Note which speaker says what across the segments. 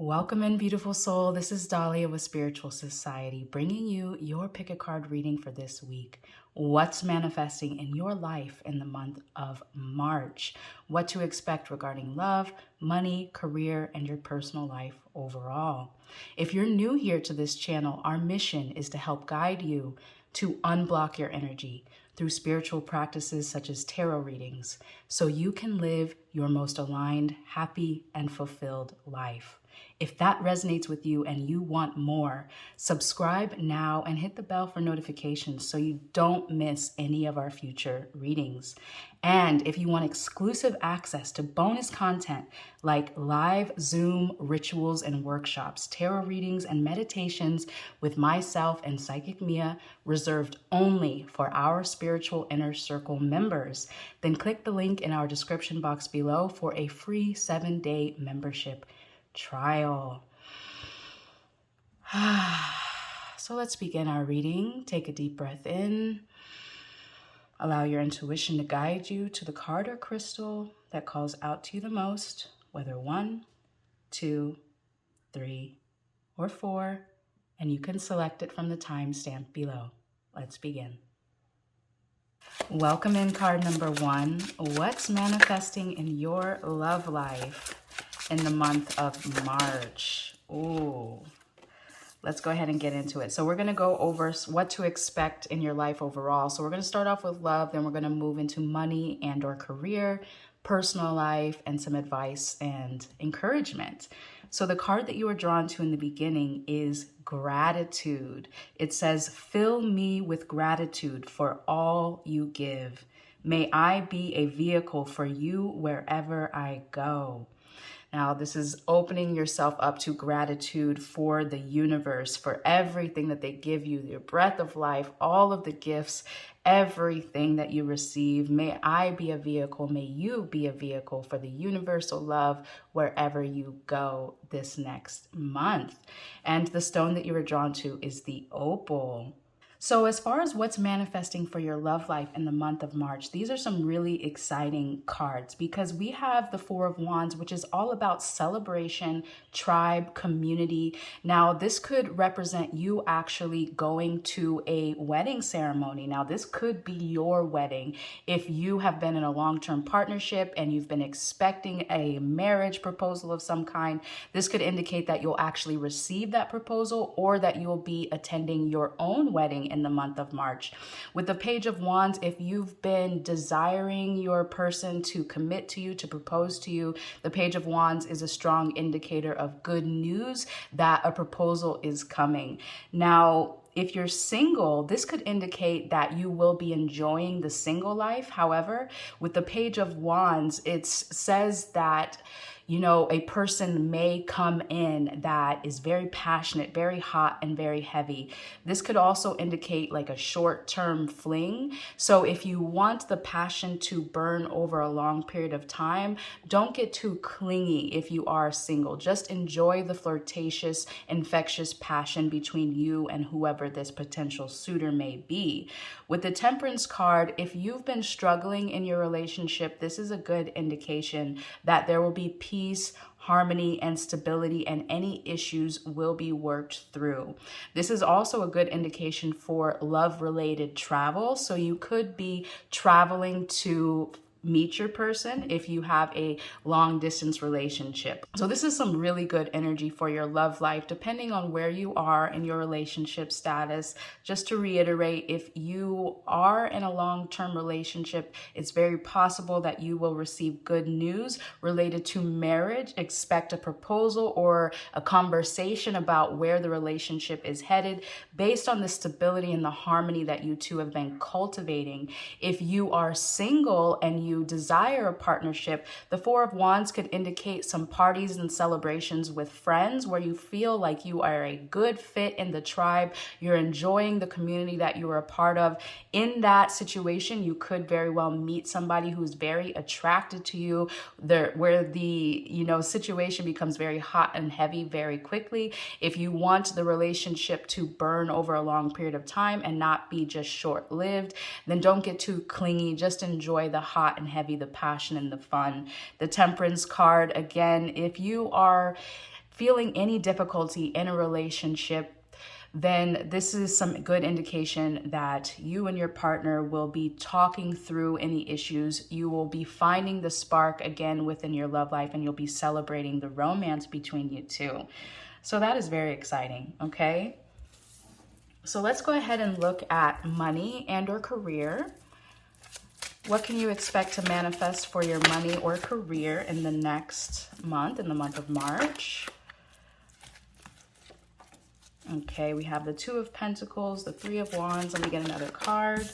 Speaker 1: Welcome in, beautiful soul. This is Dahlia with Spiritual Society, bringing you your pick a card reading for this week. What's manifesting in your life in the month of March? What to expect regarding love, money, career, and your personal life overall. If you're new here to this channel, our mission is to help guide you to unblock your energy through spiritual practices such as tarot readings, so you can live your most aligned, happy, and fulfilled life. If that resonates with you and you want more, subscribe now and hit the bell for notifications so you don't miss any of our future readings. And if you want exclusive access to bonus content like live Zoom rituals and workshops, tarot readings, and meditations with myself and Psychic Mia, reserved only for our spiritual inner circle members, then click the link in our description box below for a free 7-day membership trial. So let's begin our reading. Take a deep breath in. Allow your intuition to guide you to the card or crystal that calls out to you the most, whether 1, 2, 3, or 4, and you can select it from the timestamp below. Let's begin. Welcome in, card number 1. What's manifesting in your love life in the month of March? Ooh, let's go ahead and get into it. So we're going to go over what to expect in your life overall. So we're going to start off with love, then we're going to move into money and or career, personal life, and some advice and encouragement. So the card that you were drawn to in the beginning is gratitude. It says, "Fill me with gratitude for all you give. May I be a vehicle for you wherever I go." Now, this is opening yourself up to gratitude for the universe, for everything that they give you, your breath of life, all of the gifts, everything that you receive. May I be a vehicle, may you be a vehicle for the universal love wherever you go this next month. And the stone that you were drawn to is the opal. So as far as what's manifesting for your love life in the month of March, these are some really exciting cards because we have the Four of Wands, which is all about celebration, tribe, community. Now, this could represent you actually going to a wedding ceremony. Now, this could be your wedding. If you have been in a long-term partnership and you've been expecting a marriage proposal of some kind, this could indicate that you'll actually receive that proposal or that you'll be attending your own wedding in the month of March. With the Page of Wands, if you've been desiring your person to commit to you, to propose to you, the Page of Wands is a strong indicator of good news that a proposal is coming. Now, if you're single, this could indicate that you will be enjoying the single life. However, with the Page of Wands, it says that a person may come in that is very passionate, very hot, and very heavy. This could also indicate like a short-term fling. So if you want the passion to burn over a long period of time, don't get too clingy if you are single. Just enjoy the flirtatious, infectious passion between you and whoever this potential suitor may be. With the Temperance card, if you've been struggling in your relationship, this is a good indication that there will be peace, harmony, and stability, and any issues will be worked through. This is also a good indication for love-related travel. So you could be traveling to meet your person if you have a long distance relationship. So this is some really good energy for your love life, depending on where you are in your relationship status. Just to reiterate, if you are in a long-term relationship, it's very possible that you will receive good news related to marriage. Expect a proposal or a conversation about where the relationship is headed based on the stability and the harmony that you two have been cultivating. If you are single and you desire a partnership, the Four of Wands could indicate some parties and celebrations with friends where you feel like you are a good fit in the tribe. You're enjoying the community that you are a part of. In that situation, you could very well meet somebody who's very attracted to you, where the situation becomes very hot and heavy very quickly. If you want the relationship to burn over a long period of time and not be just short-lived, then don't get too clingy. Just enjoy the hot and heavy, the passion and the fun. The Temperance card, again, if you are feeling any difficulty in a relationship, then this is some good indication that you and your partner will be talking through any issues. You will be finding the spark again within your love life, and you'll be celebrating the romance between you two. So that is very exciting, okay? So let's go ahead and look at money and or career. What can you expect to manifest for your money or career in the next month, in the month of March? Okay, we have the Two of Pentacles, the Three of Wands. Let me get another card.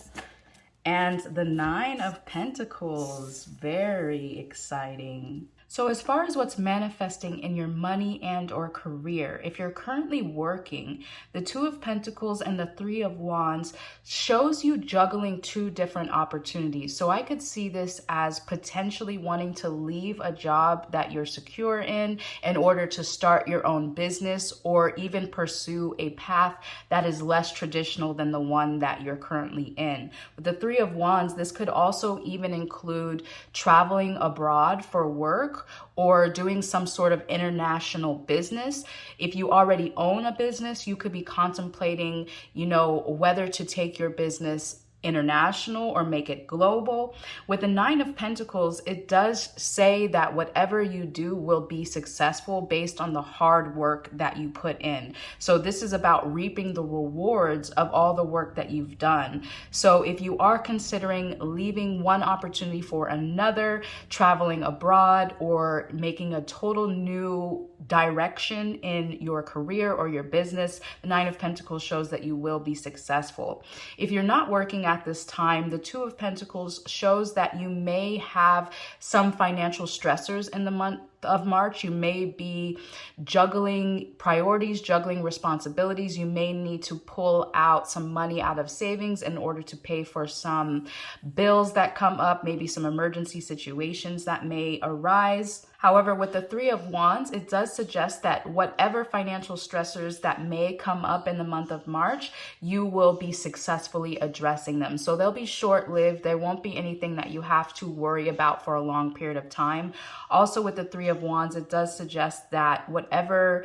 Speaker 1: And the Nine of Pentacles. Very exciting. So as far as what's manifesting in your money and or career, if you're currently working, the Two of Pentacles and the Three of Wands shows you juggling two different opportunities. So I could see this as potentially wanting to leave a job that you're secure in order to start your own business, or even pursue a path that is less traditional than the one that you're currently in. With the Three of Wands, this could also even include traveling abroad for work, or doing some sort of international business. If you already own a business, you could be contemplating, whether to take your business international or make it global. With the Nine of Pentacles, it does say that whatever you do will be successful based on the hard work that you put in. So this is about reaping the rewards of all the work that you've done. So if you are considering leaving one opportunity for another, traveling abroad, or making a total new direction in your career or your business, the Nine of Pentacles shows that you will be successful. If you're not working at this time, the Two of Pentacles shows that you may have some financial stressors in the month of March. You may be juggling priorities, juggling responsibilities. You may need to pull out some money out of savings in order to pay for some bills that come up, maybe some emergency situations that may arise. However, with the Three of Wands, it does suggest that whatever financial stressors that may come up in the month of March, you will be successfully addressing them. So they'll be short-lived. There won't be anything that you have to worry about for a long period of time. Also, with the Three of Wands, it does suggest that whatever,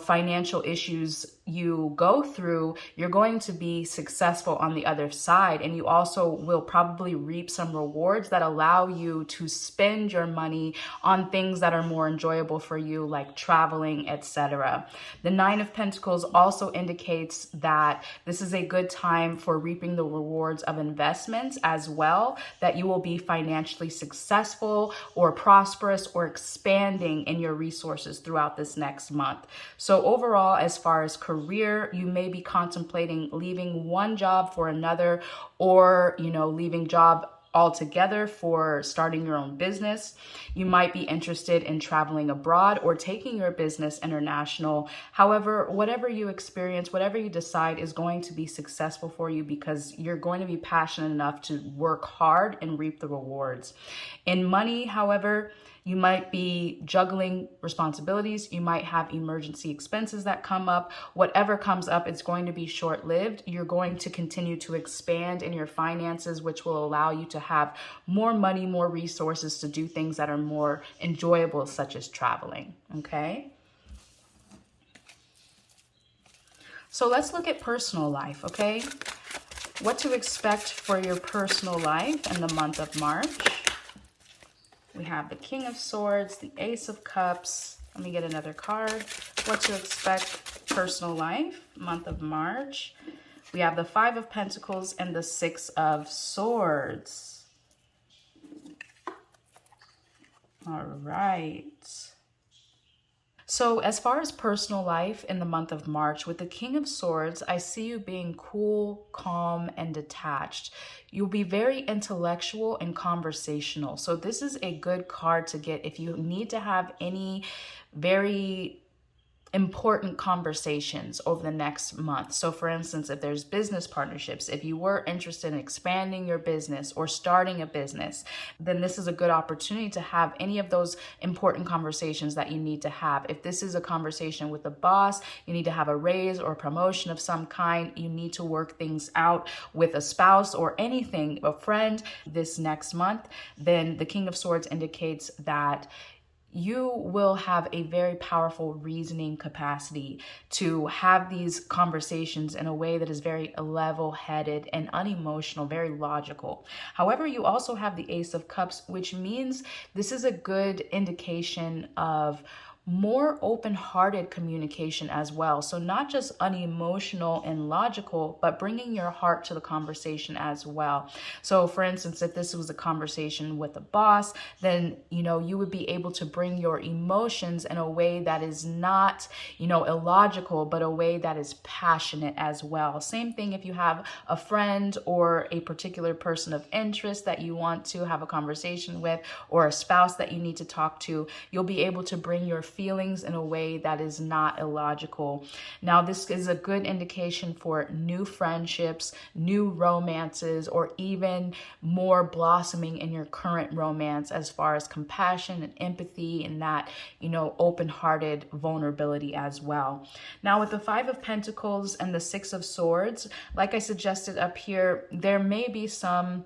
Speaker 1: financial issues you go through, you're going to be successful on the other side. And you also will probably reap some rewards that allow you to spend your money on things that are more enjoyable for you, like traveling, etc. The Nine of Pentacles also indicates that this is a good time for reaping the rewards of investments as well, that you will be financially successful or prosperous or expanding in your resources throughout this next month. So overall, as far as career, you may be contemplating leaving one job for another, or, leaving job altogether for starting your own business. You might be interested in traveling abroad or taking your business international. However, whatever you experience, whatever you decide is going to be successful for you, because you're going to be passionate enough to work hard and reap the rewards. In money, however, you might be juggling responsibilities. You might have emergency expenses that come up. Whatever comes up, it's going to be short-lived. You're going to continue to expand in your finances, which will allow you to have more money, more resources to do things that are more enjoyable, such as traveling, okay? So let's look at personal life, okay? What to expect for your personal life in the month of March. We have the King of Swords, the Ace of Cups. Let me get another card. What to expect personal life, month of March. We have the Five of Pentacles and the Six of Swords. All right. So as far as personal life in the month of March, with the King of Swords, I see you being cool, calm, and detached. You'll be very intellectual and conversational. So this is a good card to get if you need to have any very important conversations over the next month. So for instance, if there's business partnerships, if you were interested in expanding your business or starting a business, then this is a good opportunity to have any of those important conversations that you need to have. If this is a conversation with a boss, you need to have a raise or promotion of some kind, you need to work things out with a spouse or anything, a friend this next month, then the King of Swords indicates that you will have a very powerful reasoning capacity to have these conversations in a way that is very level-headed and unemotional, very logical. However, you also have the Ace of Cups, which means this is a good indication of more open-hearted communication as well. So not just unemotional and logical, but bringing your heart to the conversation as well. So for instance, if this was a conversation with a boss, then, you would be able to bring your emotions in a way that is not, illogical, but a way that is passionate as well. Same thing if you have a friend or a particular person of interest that you want to have a conversation with, or a spouse that you need to talk to, you'll be able to bring your feelings in a way that is not illogical. Now, this is a good indication for new friendships, new romances, or even more blossoming in your current romance as far as compassion and empathy and that, open-hearted vulnerability as well. Now, with the Five of Pentacles and the Six of Swords, like I suggested up here, there may be some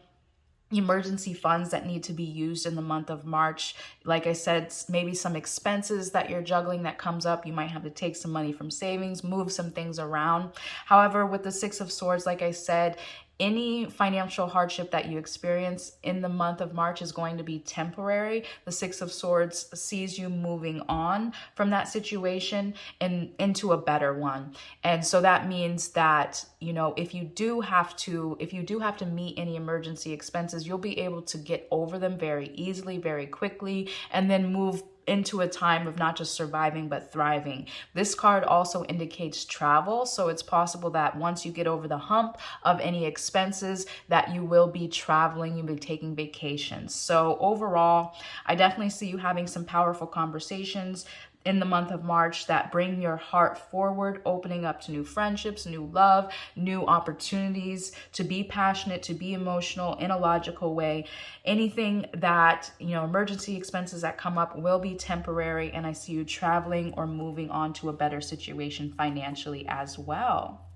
Speaker 1: emergency funds that need to be used in the month of March. Like I said, maybe some expenses that you're juggling that comes up. You might have to take some money from savings, move some things around. However, with the Six of Swords, like I said, any financial hardship that you experience in the month of March is going to be temporary. The Six of Swords sees you moving on from that situation and into a better one. And so that means that, if you do have to meet any emergency expenses, you'll be able to get over them very easily, very quickly, and then move into a time of not just surviving, but thriving. This card also indicates travel. So it's possible that once you get over the hump of any expenses, that you will be traveling, you'll be taking vacations. So overall, I definitely see you having some powerful conversations in the month of March that bring your heart forward, opening up to new friendships, new love, new opportunities, to be passionate, to be emotional in a logical way. Anything that, emergency expenses that come up will be temporary, and I see you traveling or moving on to a better situation financially as well.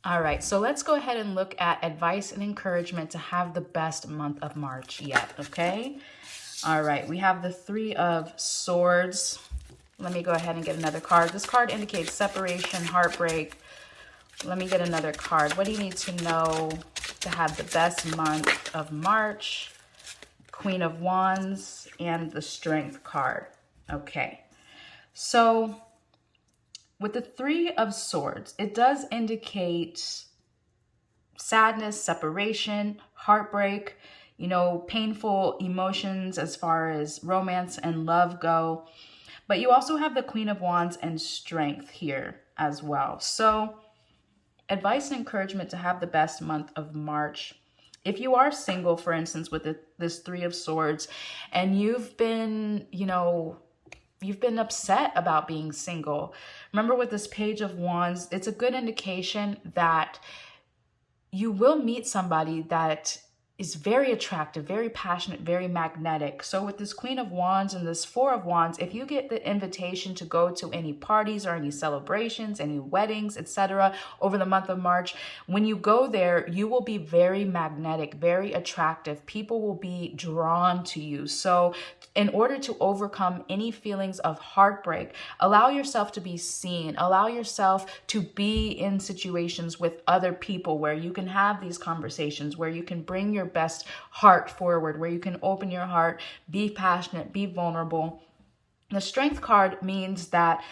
Speaker 1: All right, so let's go ahead and look at advice and encouragement to have the best month of March yet, okay? All right, we have the Three of Swords. Let me go ahead and get another card. This card indicates separation, heartbreak. Let me get another card. What do you need to know to have the best month of March? Queen of Wands and the Strength card. Okay, so with the Three of Swords, it does indicate sadness, separation, heartbreak, painful emotions as far as romance and love go. But you also have the Queen of Wands and Strength here as well. So advice and encouragement to have the best month of March. If you are single, for instance, with this Three of Swords, and you've been, you've been upset about being single. Remember, with this Page of Wands, it's a good indication that you will meet somebody that is very attractive, very passionate, very magnetic. So with this Queen of Wands and this Four of Wands, if you get the invitation to go to any parties or any celebrations, any weddings, etc., over the month of March, when you go there, you will be very magnetic, very attractive. People will be drawn to you. So in order to overcome any feelings of heartbreak, allow yourself to be seen, allow yourself to be in situations with other people where you can have these conversations, where you can bring your best heart forward, where you can open your heart, be passionate, be vulnerable. The Strength card means that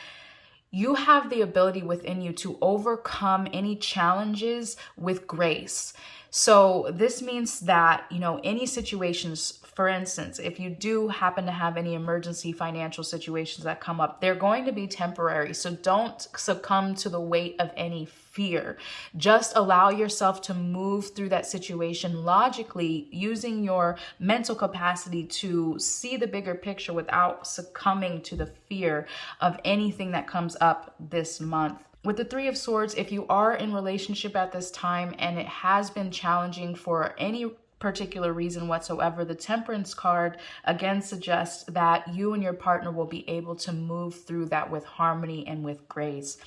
Speaker 1: you have the ability within you to overcome any challenges with grace. So this means that, any situations, for instance, if you do happen to have any emergency financial situations that come up, they're going to be temporary. So don't succumb to the weight of any fear. Just allow yourself to move through that situation logically, using your mental capacity to see the bigger picture without succumbing to the fear of anything that comes up this month. With the Three of Swords, if you are in relationship at this time and it has been challenging for any particular reason whatsoever. The Temperance card again suggests that you and your partner will be able to move through that with harmony and with grace.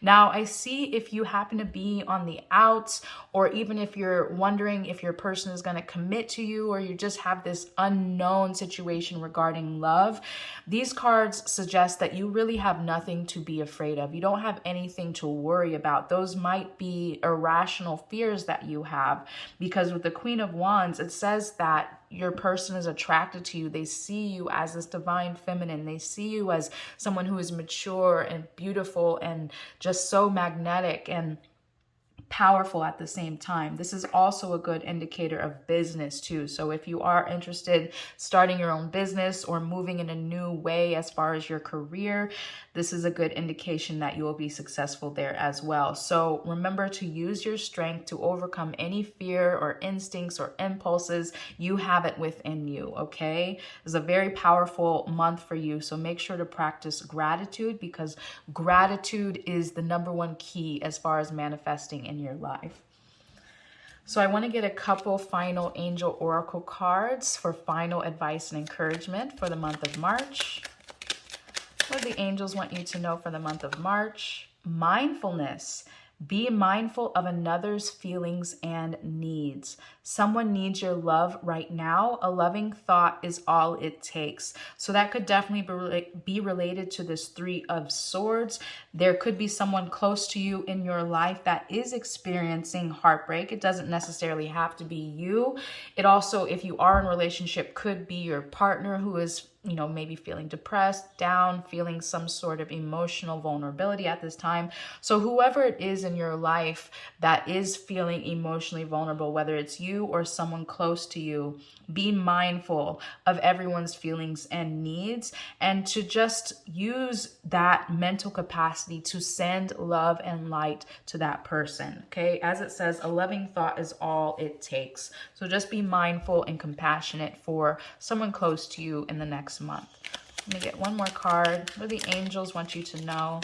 Speaker 1: Now, I see if you happen to be on the outs, or even if you're wondering if your person is going to commit to you, or you just have this unknown situation regarding love, these cards suggest that you really have nothing to be afraid of. You don't have anything to worry about. Those might be irrational fears that you have, because with the Queen of Wands, it says that your person is attracted to you. They see you as this divine feminine. They see you as someone who is mature and beautiful and just so magnetic and powerful at the same time. This is also a good indicator of business too. So if you are interested starting your own business or moving in a new way as far as your career, this is a good indication that you will be successful there as well. So remember to use your strength to overcome any fear or instincts or impulses. You have it within you, okay? This is a very powerful month for you. So make sure to practice gratitude, because gratitude is the #1 key as far as manifesting in your life. So I want to get a couple final angel oracle cards for final advice and encouragement for the month of March. What do the angels want you to know for the month of March? Mindfulness. Be mindful of another's feelings and needs. Someone needs your love right now. A loving thought is all it takes. So that could definitely be related to this 3 of Swords. There could be someone close to you in your life that is experiencing heartbreak. It doesn't necessarily have to be you. It also, if you are in a relationship, could be your partner who is maybe feeling depressed, down, feeling some sort of emotional vulnerability at this time. So whoever it is in your life that is feeling emotionally vulnerable, whether it's you or someone close to you, be mindful of everyone's feelings and needs, and to just use that mental capacity to send love and light to that person, okay? As it says, a loving thought is all it takes. So just be mindful and compassionate for someone close to you in the next month. Let me get one more card. What do the angels want you to know?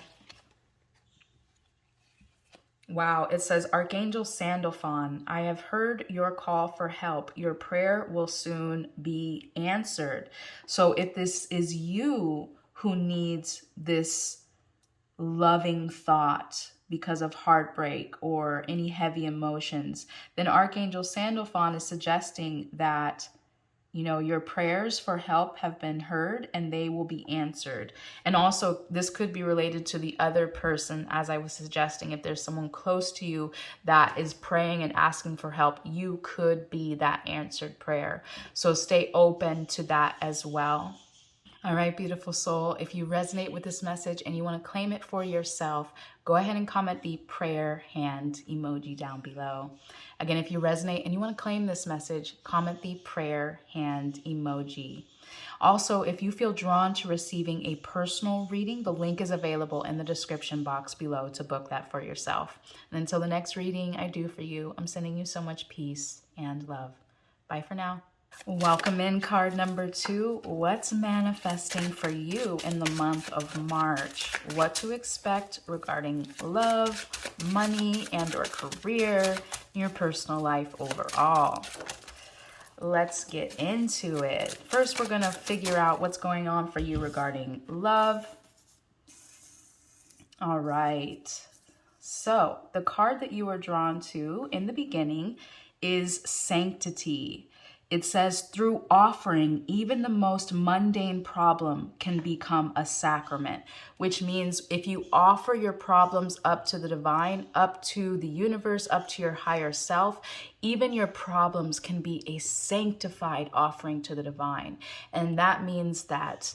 Speaker 1: Wow, it says, Archangel Sandalphon, I have heard your call for help. Your prayer will soon be answered. So if this is you who needs this loving thought because of heartbreak or any heavy emotions, then Archangel Sandalphon is suggesting that your prayers for help have been heard and they will be answered. And also, this could be related to the other person, as I was suggesting. If there's someone close to you that is praying and asking for help, you could be that answered prayer. So stay open to that as well. All right, beautiful soul, if you resonate with this message and you want to claim it for yourself, go ahead and comment the prayer hand emoji down below. Again, if you resonate and you want to claim this message, comment the prayer hand emoji. Also, if you feel drawn to receiving a personal reading, the link is available in the description box below to book that for yourself. And until the next reading I do for you, I'm sending you so much peace and love. Bye for now. Welcome in card number 2. What's manifesting for you in the month of March? What to expect regarding love, money, and or career, your personal life overall. Let's get into it. First, we're going to figure out what's going on for you regarding love. All right. So the card that you were drawn to in the beginning is Sanctity. It says, through offering, even the most mundane problem can become a sacrament, which means if you offer your problems up to the divine, up to the universe, up to your higher self, even your problems can be a sanctified offering to the divine. And that means that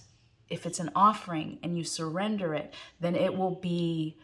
Speaker 1: if it's an offering and you surrender it, then it will be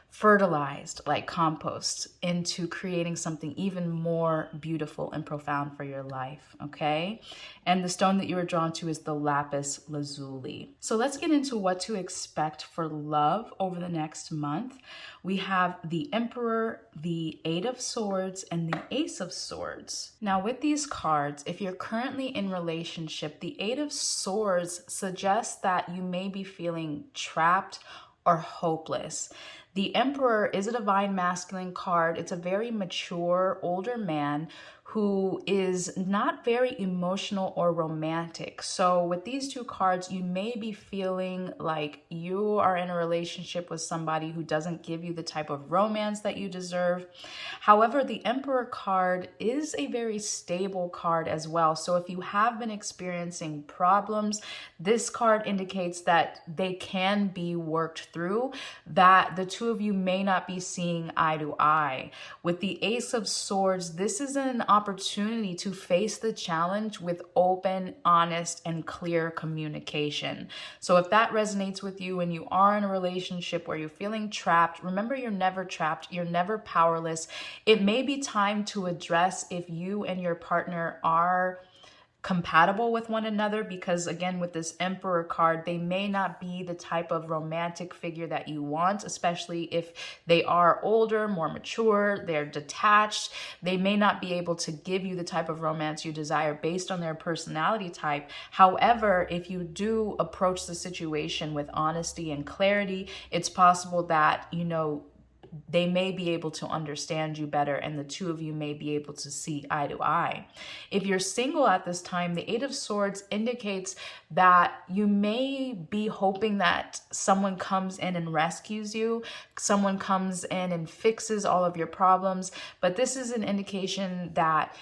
Speaker 1: fertilized like compost into creating something even more beautiful and profound for your life, okay? And the stone that you were drawn to is the lapis lazuli. So let's get into what to expect for love over the next month. We have the Emperor, the 8 of Swords, and the Ace of Swords. Now with these cards, if you're currently in relationship, the 8 of Swords suggests that you may be feeling trapped or hopeless. The Emperor is a divine masculine card. It's a very mature older man who is not very emotional or romantic. So with these two cards, you may be feeling like you are in a relationship with somebody who doesn't give you the type of romance that you deserve. However, the Emperor card is a very stable card as well. So if you have been experiencing problems, this card indicates that they can be worked through, that the two of you may not be seeing eye to eye. With the Ace of Swords, this is an opportunity to face the challenge with open, honest, and clear communication. So if that resonates with you and you are in a relationship where you're feeling trapped, remember, you're never trapped, you're never powerless. It may be time to address if you and your partner are compatible with one another, because again, with this Emperor card, they may not be the type of romantic figure that you want, especially if they are older, more mature, they're detached. They may not be able to give you the type of romance you desire based on their personality type. However, if you do approach the situation with honesty and clarity, it's possible that, you know, they may be able to understand you better and the two of you may be able to see eye to eye. If you're single at this time, the Eight of Swords indicates that you may be hoping that someone comes in and rescues you, someone comes in and fixes all of your problems, but this is an indication that,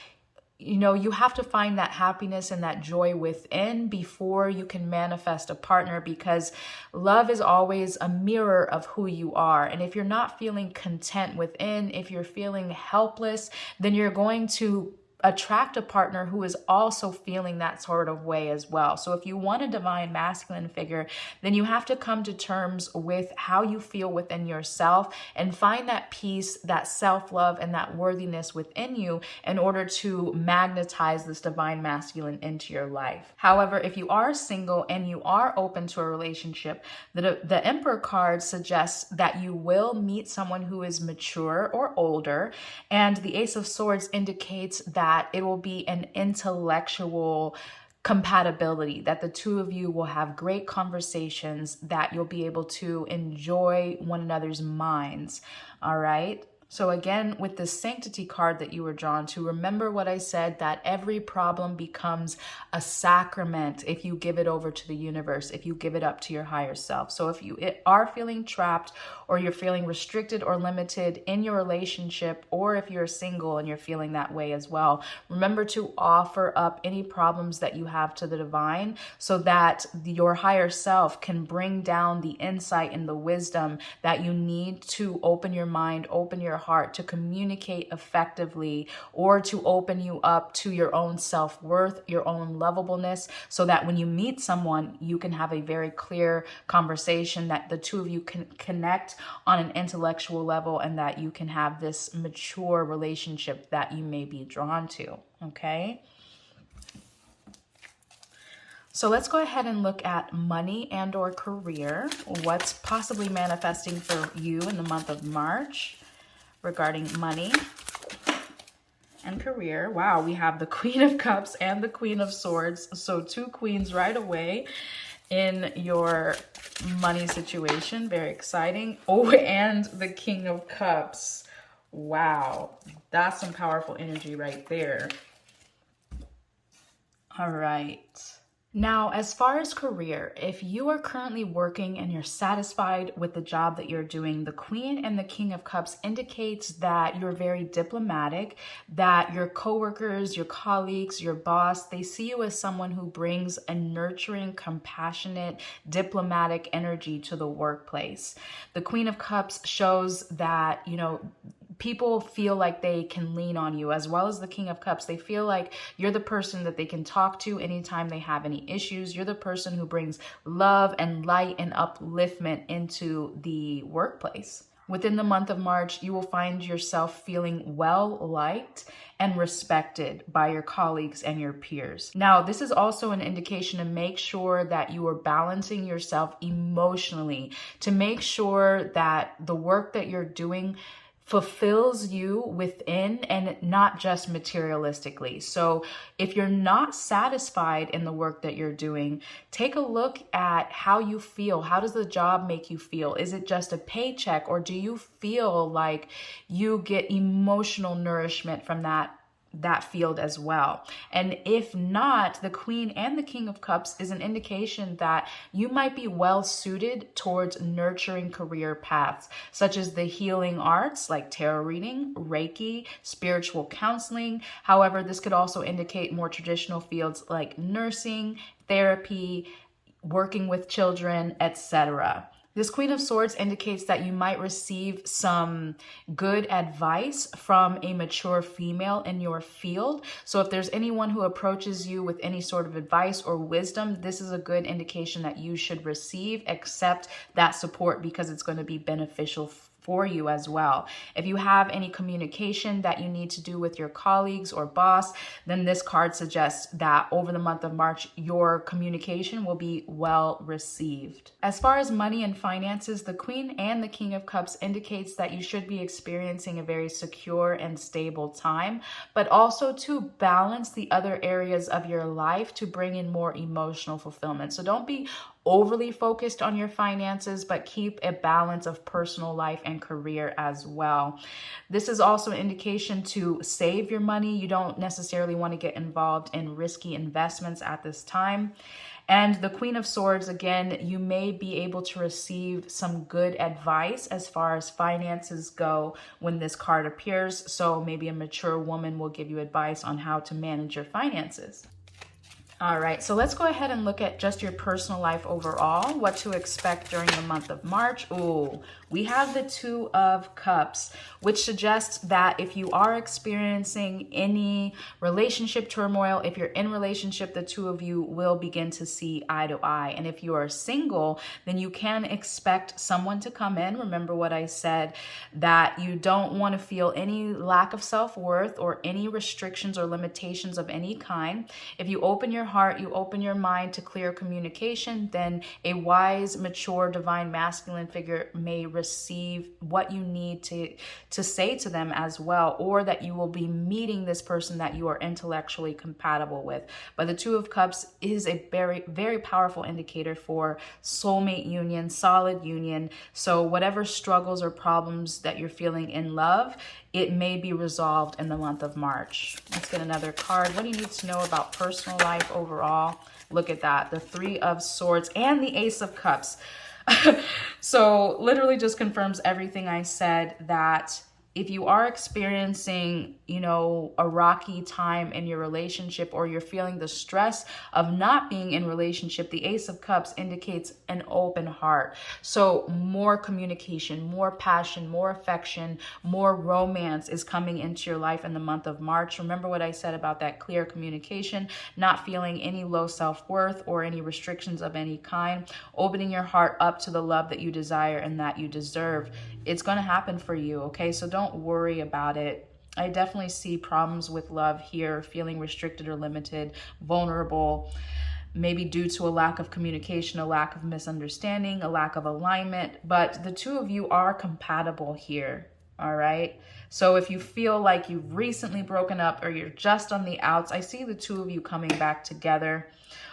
Speaker 1: you know, you have to find that happiness and that joy within before you can manifest a partner, because love is always a mirror of who you are. And if you're not feeling content within, if you're feeling helpless, then you're going to attract a partner who is also feeling that sort of way as well. So if you want a divine masculine figure, then you have to come to terms with how you feel within yourself and find that peace, that self-love, and that worthiness within you in order to magnetize this divine masculine into your life. However, if you are single and you are open to a relationship, the Emperor card suggests that you will meet someone who is mature or older, and the Ace of Swords indicates that it will be an intellectual compatibility, that the two of you will have great conversations, that you'll be able to enjoy one another's minds. All right. So again, with the Sanctity card that you were drawn to, remember what I said, that every problem becomes a sacrament if you give it over to the universe, if you give it up to your higher self. So if you are feeling trapped, or you're feeling restricted or limited in your relationship, or if you're single and you're feeling that way as well, remember to offer up any problems that you have to the divine, so that your higher self can bring down the insight and the wisdom that you need to open your mind, open your heart, to communicate effectively, or to open you up to your own self-worth, your own lovableness, so that when you meet someone, you can have a very clear conversation, that the two of you can connect on an intellectual level, and that you can have this mature relationship that you may be drawn to. Okay. So let's go ahead and look at money and or career. What's possibly manifesting for you in the month of March regarding money and career. Wow, we have the Queen of Cups and the Queen of Swords. So two queens right away in your money situation. Very exciting. Oh, and the King of Cups. Wow, that's some powerful energy right there. All right. Now, as far as career, if you are currently working and you're satisfied with the job that you're doing, the Queen and the King of Cups indicates that you're very diplomatic, that your coworkers, your colleagues, your boss, they see you as someone who brings a nurturing, compassionate, diplomatic energy to the workplace. The Queen of Cups shows that, you know, people feel like they can lean on you, as well as the King of Cups. They feel like you're the person that they can talk to anytime they have any issues. You're the person who brings love and light and upliftment into the workplace. Within the month of March, you will find yourself feeling well liked and respected by your colleagues and your peers. Now, this is also an indication to make sure that you are balancing yourself emotionally, to make sure that the work that you're doing fulfills you within and not just materialistically. So if you're not satisfied in the work that you're doing, take a look at how you feel. How does the job make you feel? Is it just a paycheck, or do you feel like you get emotional nourishment from that that field as well. And if not, the Queen and the King of Cups is an indication that you might be well suited towards nurturing career paths, such as the healing arts like tarot reading, Reiki, spiritual counseling. However, this could also indicate more traditional fields like nursing, therapy, working with children, etc. This Queen of Swords indicates that you might receive some good advice from a mature female in your field. So if there's anyone who approaches you with any sort of advice or wisdom, this is a good indication that you should receive, accept that support, because it's going to be beneficial for you as well. If you have any communication that you need to do with your colleagues or boss, then this card suggests that over the month of March, your communication will be well received. As far as money and finances, the Queen and the King of Cups indicates that you should be experiencing a very secure and stable time, but also to balance the other areas of your life to bring in more emotional fulfillment. So don't be overly focused on your finances, but keep a balance of personal life and career as well. This is also an indication to save your money. You don't necessarily want to get involved in risky investments at this time. And the Queen of Swords, again, you may be able to receive some good advice as far as finances go when this card appears. So maybe a mature woman will give you advice on how to manage your finances. All right, so let's go ahead and look at just your personal life overall, what to expect during the month of March. Ooh, we have the Two of Cups, which suggests that if you are experiencing any relationship turmoil, if you're in relationship, the two of you will begin to see eye to eye. And if you are single, then you can expect someone to come in. Remember what I said, that you don't want to feel any lack of self-worth or any restrictions or limitations of any kind. If you open your heart, you open your mind to clear communication, then a wise, mature, divine masculine figure may receive what you need to say to them as well, or that you will be meeting this person that you are intellectually compatible with. But the Two of Cups is a very, very powerful indicator for soulmate union, solid union. So whatever struggles or problems that you're feeling in love, it may be resolved in the month of March. Let's get another card. What do you need to know about personal life overall? Look at that. The Three of Swords and the Ace of Cups. So literally just confirms everything I said, that if you are experiencing, a rocky time in your relationship, or you're feeling the stress of not being in relationship, the Ace of Cups indicates an open heart. So more communication, more passion, more affection, more romance is coming into your life in the month of March. Remember what I said about that clear communication, not feeling any low self-worth or any restrictions of any kind, opening your heart up to the love that you desire and that you deserve. It's going to happen for you, okay? So don't worry about it. I definitely see problems with love here, feeling restricted or limited, vulnerable, maybe due to a lack of communication, a lack of misunderstanding, a lack of alignment. But the two of you are compatible here, all right? So if you feel like you've recently broken up or you're just on the outs, I see the two of you coming back together.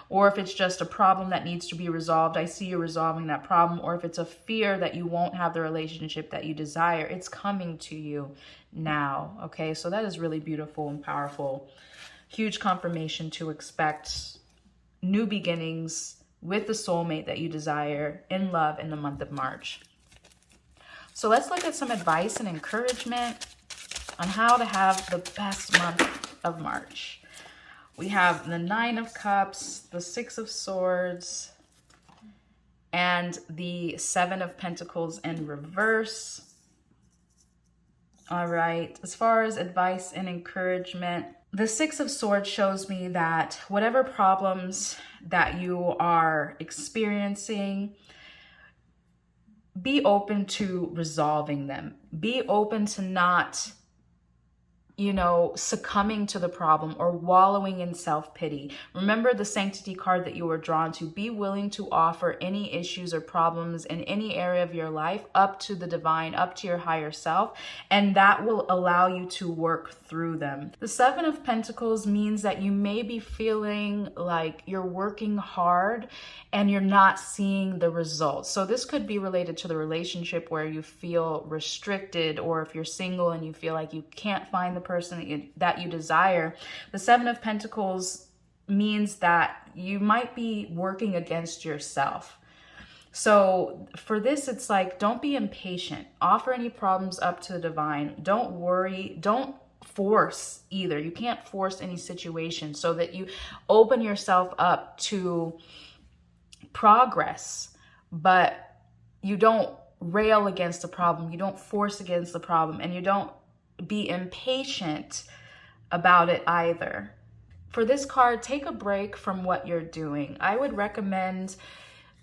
Speaker 1: Or if it's just a problem that needs to be resolved, I see you resolving that problem. Or if it's a fear that you won't have the relationship that you desire, it's coming to you now, okay? So that is really beautiful and powerful. Huge confirmation to expect new beginnings with the soulmate that you desire in love in the month of March. So let's look at some advice and encouragement on how to have the best month of March. We have the Nine of Cups, the Six of Swords, and the Seven of Pentacles in reverse. All right, as far as advice and encouragement, the Six of Swords shows me that whatever problems that you are experiencing, be open to resolving them. Be open to not succumbing to the problem or wallowing in self-pity. Remember the Sanctity card that you were drawn to. Be willing to offer any issues or problems in any area of your life up to the divine, up to your higher self, and that will allow you to work through them. The Seven of Pentacles means that you may be feeling like you're working hard and you're not seeing the results. So this could be related to the relationship where you feel restricted, or if you're single and you feel like you can't find the person that you desire. The Seven of Pentacles means that you might be working against yourself. So for this, it's like, don't be impatient. Offer any problems up to the divine. Don't worry. Don't force either. You can't force any situation, so that you open yourself up to progress, but you don't rail against the problem. You don't force against the problem, and you don't be impatient about it either. For this card, take a break from what you're doing. I would recommend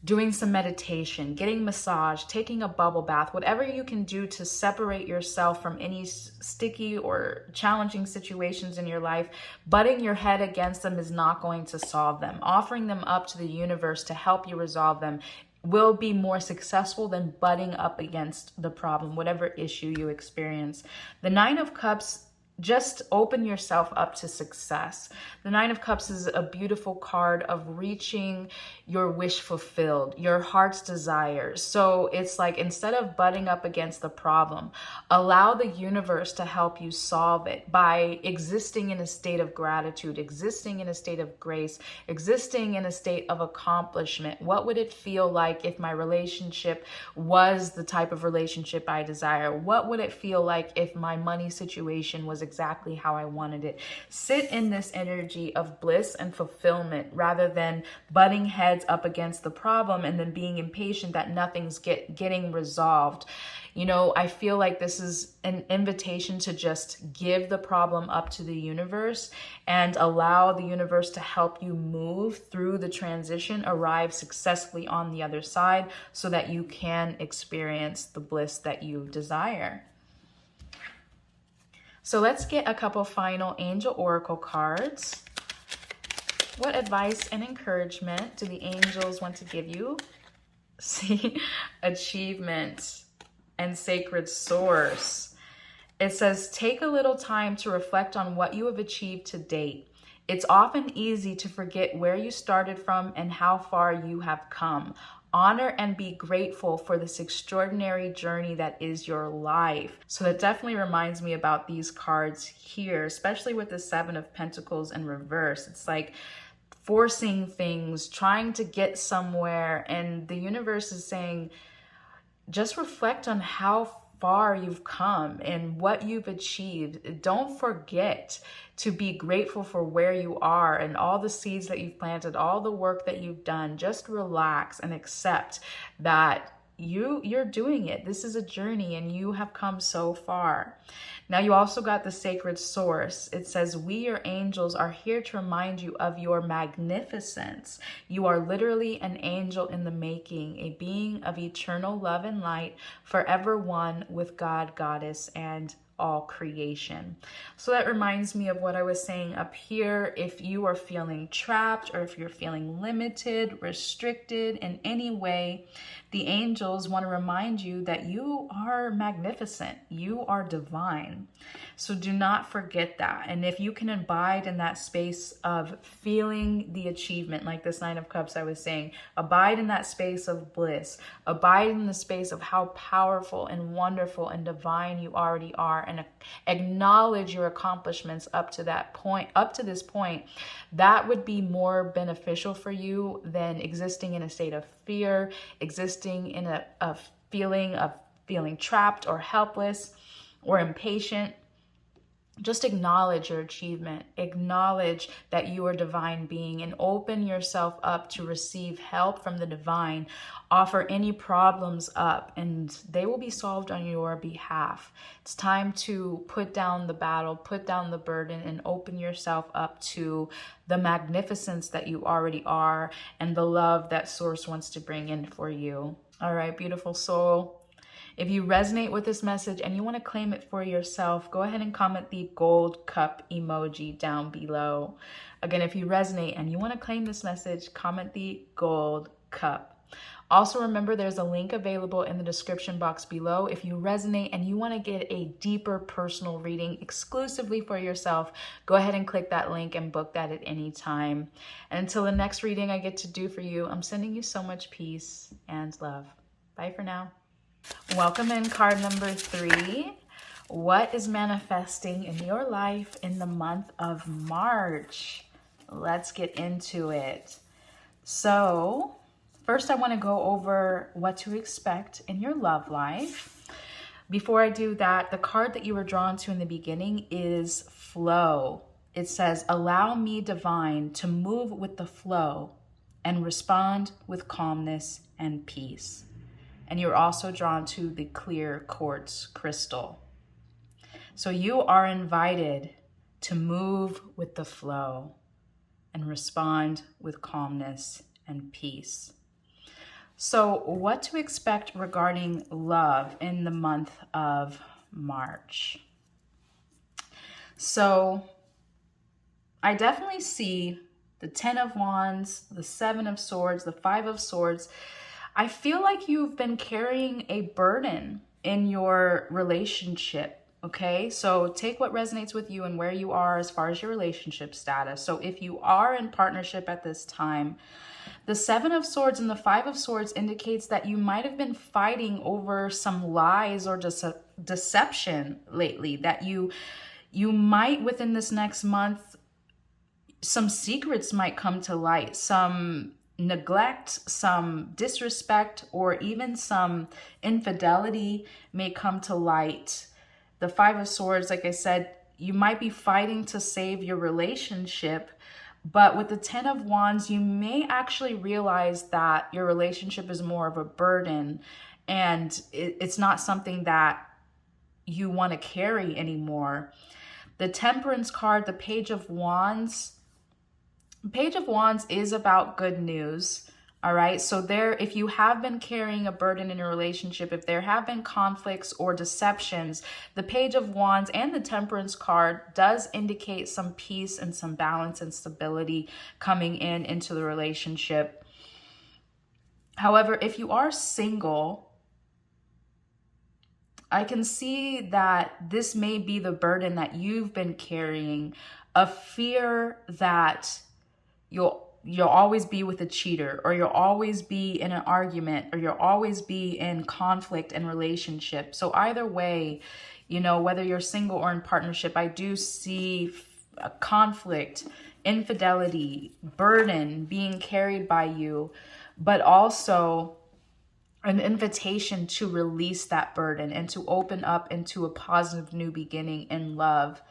Speaker 1: doing some meditation, getting massage, taking a bubble bath, whatever you can do to separate yourself from any sticky or challenging situations in your life. Butting your head against them is not going to solve them. Offering them up to the universe to help you resolve them will be more successful than butting up against the problem, whatever issue you experience. The Nine of Cups, just open yourself up to success. The Nine of Cups is a beautiful card of reaching your wish fulfilled, your heart's desires. So it's like, instead of butting up against the problem, allow the universe to help you solve it by existing in a state of gratitude, existing in a state of grace, existing in a state of accomplishment. What would it feel like if my relationship was the type of relationship I desire? What would it feel like if my money situation was exactly how I wanted it? Sit in this energy of bliss and fulfillment rather than butting heads up against the problem and then being impatient that nothing's getting resolved. You know, I feel like this is an invitation to just give the problem up to the universe and allow the universe to help you move through the transition, arrive successfully on the other side, so that you can experience the bliss that you desire. So let's get a couple final angel oracle cards. What advice and encouragement do the angels want to give you? See, achievement and sacred source. It says, take a little time to reflect on what you have achieved to date. It's often easy to forget where you started from and how far you have come. Honor and be grateful for this extraordinary journey that is your life. So that definitely reminds me about these cards here, especially with the Seven of Pentacles in reverse. It's like forcing things, trying to get somewhere, and the universe is saying, just reflect on how far you've come and what you've achieved. Don't forget to be grateful for where you are and all the seeds that you've planted, all the work that you've done. Just relax and accept that you're doing it. This is a journey and you have come so far. Now you also got the sacred source. It says, we, your angels, are here to remind you of your magnificence. You are literally an angel in the making, a being of eternal love and light, forever one with God, Goddess, and all creation. So that reminds me of what I was saying up here. If you are feeling trapped, or if you're feeling limited, restricted in any way, the angels want to remind you that you are magnificent. You are divine. So do not forget that. And if you can abide in that space of feeling the achievement, like this Nine of Cups I was saying, abide in that space of bliss, abide in the space of how powerful and wonderful and divine you already are, and acknowledge your accomplishments up to that point, up to this point, that would be more beneficial for you than existing in a state of fear, existing in a feeling of feeling trapped or helpless or impatient. Just acknowledge your achievement, acknowledge that you are a divine being, and open yourself up to receive help from the divine. Offer any problems up and they will be solved on your behalf. It's time to put down the battle, put down the burden, and open yourself up to the magnificence that you already are and the love that Source wants to bring in for you. All right, beautiful soul. If you resonate with this message and you want to claim it for yourself, go ahead and comment the gold cup emoji down below. Again, if you resonate and you want to claim this message, comment the gold cup. Also, remember there's a link available in the description box below. If you resonate and you want to get a deeper personal reading exclusively for yourself, go ahead and click that link and book that at any time. And until the next reading I get to do for you, I'm sending you so much peace and love. Bye for now. Welcome in card number 3. What is manifesting in your life in the month of March? Let's get into it. So, first I want to go over what to expect in your love life. Before I do that, the card that you were drawn to in the beginning is flow. It says, allow me, divine, to move with the flow and respond with calmness and peace. And you're also drawn to the clear quartz crystal. So you are invited to move with the flow and respond with calmness and peace. So what to expect regarding love in the month of March? So I definitely see the 10 of Wands, the 7 of Swords, the 5 of Swords. I feel like you've been carrying a burden in your relationship. Okay, so take what resonates with you and where you are as far as your relationship status. So if you are in partnership at this time, the 7 of Swords and the 5 of Swords indicates that you might have been fighting over some lies or deception lately, that you might within this next month, some secrets might come to light, some neglect, some disrespect, or even some infidelity may come to light. The 5 of Swords, like I said, you might be fighting to save your relationship, but with the 10 of Wands, you may actually realize that your relationship is more of a burden and it's not something that you want to carry anymore. The Temperance card, the Page of Wands. Page of Wands is about good news. All right. So if you have been carrying a burden in your relationship, if there have been conflicts or deceptions, the Page of Wands and the Temperance card does indicate some peace and some balance and stability coming into the relationship. However, if you are single, I can see that this may be the burden that you've been carrying, a fear that you'll always be with a cheater, or you'll always be in an argument, or you'll always be in conflict and relationship. So either way, whether you're single or in partnership, I do see a conflict, infidelity, burden being carried by you, but also an invitation to release that burden and to open up into a positive new beginning in love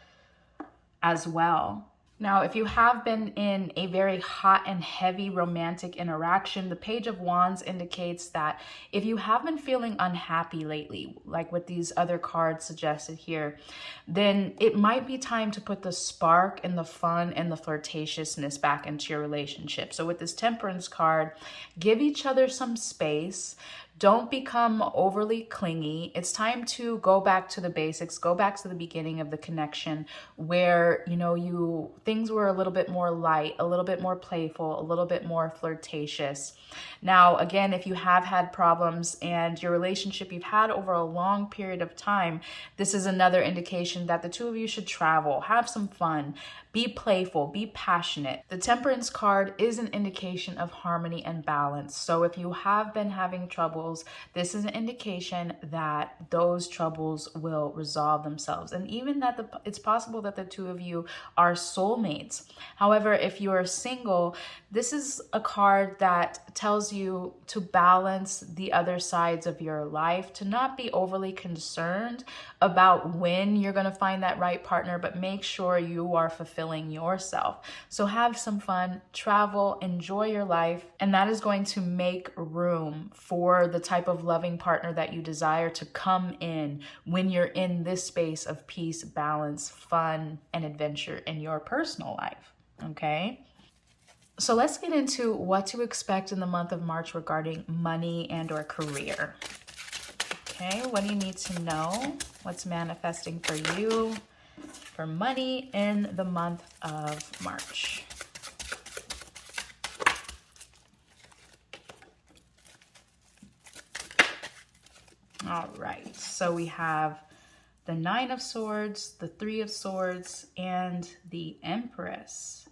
Speaker 1: as well. Now, if you have been in a very hot and heavy romantic interaction, the Page of Wands indicates that if you have been feeling unhappy lately, like what these other cards suggested here, then it might be time to put the spark and the fun and the flirtatiousness back into your relationship. So with this Temperance card, give each other some space. Don't become overly clingy. It's time to go back to the basics, go back to the beginning of the connection where, things were a little bit more light, a little bit more playful, a little bit more flirtatious. Now, again, if you have had problems and your relationship you've had over a long period of time, this is another indication that the two of you should travel, have some fun, be playful, be passionate. The Temperance card is an indication of harmony and balance. So if you have been having troubles, this is an indication that those troubles will resolve themselves. And even that it's possible that the two of you are soulmates. However, if you are single, this is a card that tells you to balance the other sides of your life, to not be overly concerned about when you're going to find that right partner, but make sure you are fulfilling yourself. So have some fun, travel, enjoy your life, and that is going to make room for the type of loving partner that you desire to come in when you're in this space of peace, balance, fun, and adventure in your personal life. Okay? So let's get into what to expect in the month of March regarding money and or career. Okay, what do you need to know? What's manifesting for you for money in the month of March? All right, so we have the 9 of Swords, the 3 of Swords, and the Empress.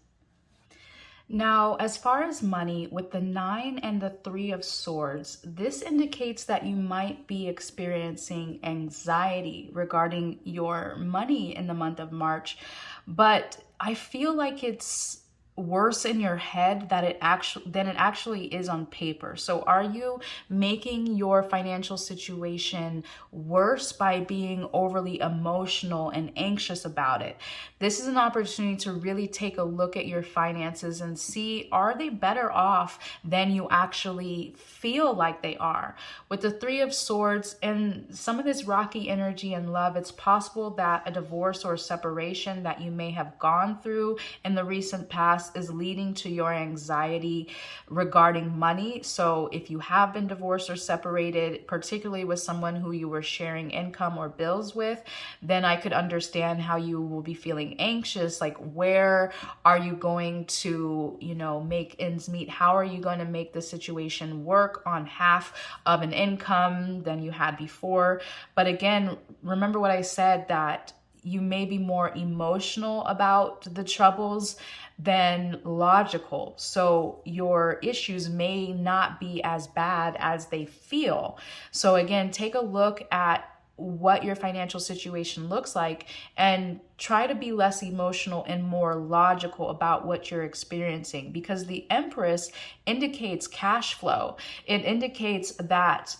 Speaker 1: Now, as far as money, with the 9 and the 3 of swords, this indicates that you might be experiencing anxiety regarding your money in the month of March. But I feel like it's worse in your head that it actually is on paper. So are you making your financial situation worse by being overly emotional and anxious about it? This is an opportunity to really take a look at your finances and see, are they better off than you actually feel like they are? With the 3 of swords and some of this rocky energy and love, it's possible that a divorce or separation that you may have gone through in the recent past is leading to your anxiety regarding money. So if you have been divorced or separated, particularly with someone who you were sharing income or bills with, then I could understand how you will be feeling anxious. Like, where are you going to, make ends meet? How are you going to make the situation work on half of an income than you had before? But again, remember what I said, that you may be more emotional about the troubles than logical. So your issues may not be as bad as they feel. So again, take a look at what your financial situation looks like and try to be less emotional and more logical about what you're experiencing, because the Empress indicates cash flow. It indicates that,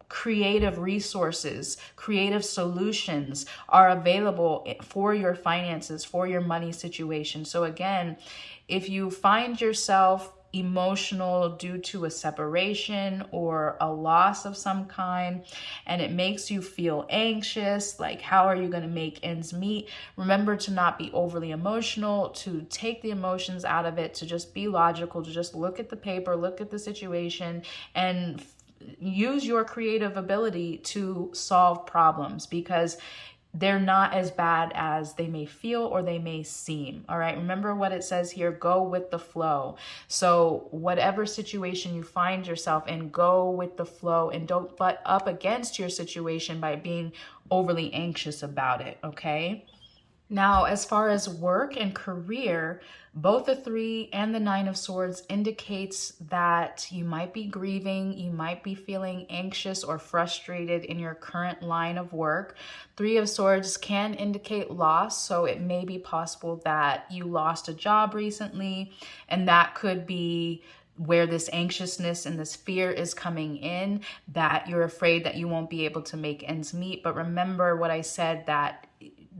Speaker 1: creative resources, creative solutions are available for your finances, for your money situation. So again, if you find yourself emotional due to a separation or a loss of some kind, and it makes you feel anxious, like how are you going to make ends meet? Remember to not be overly emotional, to take the emotions out of it, to just be logical, to just look at the paper, look at the situation, and use your creative ability to solve problems, because they're not as bad as they may feel or they may seem. All right. Remember what it says here, go with the flow. So whatever situation you find yourself in, go with the flow and don't butt up against your situation by being overly anxious about it. Okay. Now, as far as work and career, both the 3 and the 9 of swords indicates that you might be grieving, you might be feeling anxious or frustrated in your current line of work. 3 of swords can indicate loss, so it may be possible that you lost a job recently, and that could be where this anxiousness and this fear is coming in, that you're afraid that you won't be able to make ends meet. But remember what I said, that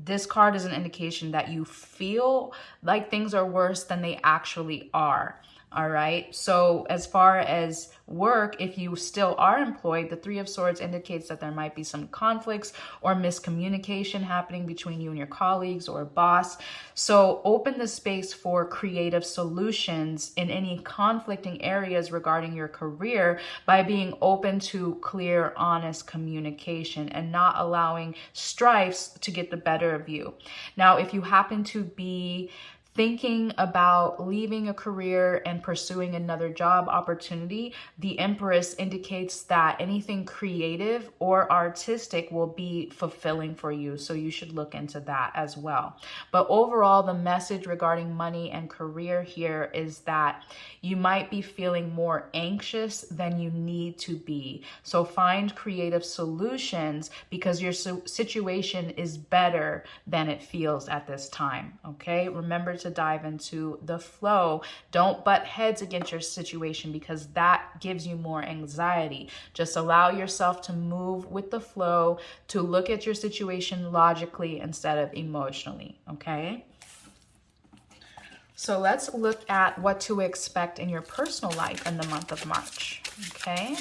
Speaker 1: this card is an indication that you feel like things are worse than they actually are. All right. So as far as work, if you still are employed, the 3 of swords indicates that there might be some conflicts or miscommunication happening between you and your colleagues or boss. So open the space for creative solutions in any conflicting areas regarding your career by being open to clear, honest communication and not allowing strifes to get the better of you. Now, if you happen to be thinking about leaving a career and pursuing another job opportunity, the Empress indicates that anything creative or artistic will be fulfilling for you. So you should look into that as well. But overall, the message regarding money and career here is that you might be feeling more anxious than you need to be. So find creative solutions, because your situation is better than it feels at this time. Okay, remember to dive into the flow. Don't butt heads against your situation, because that gives you more anxiety. Just allow yourself to move with the flow, to look at your situation logically instead of emotionally. Okay. So let's look at what to expect in your personal life in the month of March. Okay.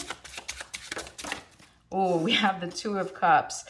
Speaker 1: Oh, we have the 2 of Cups.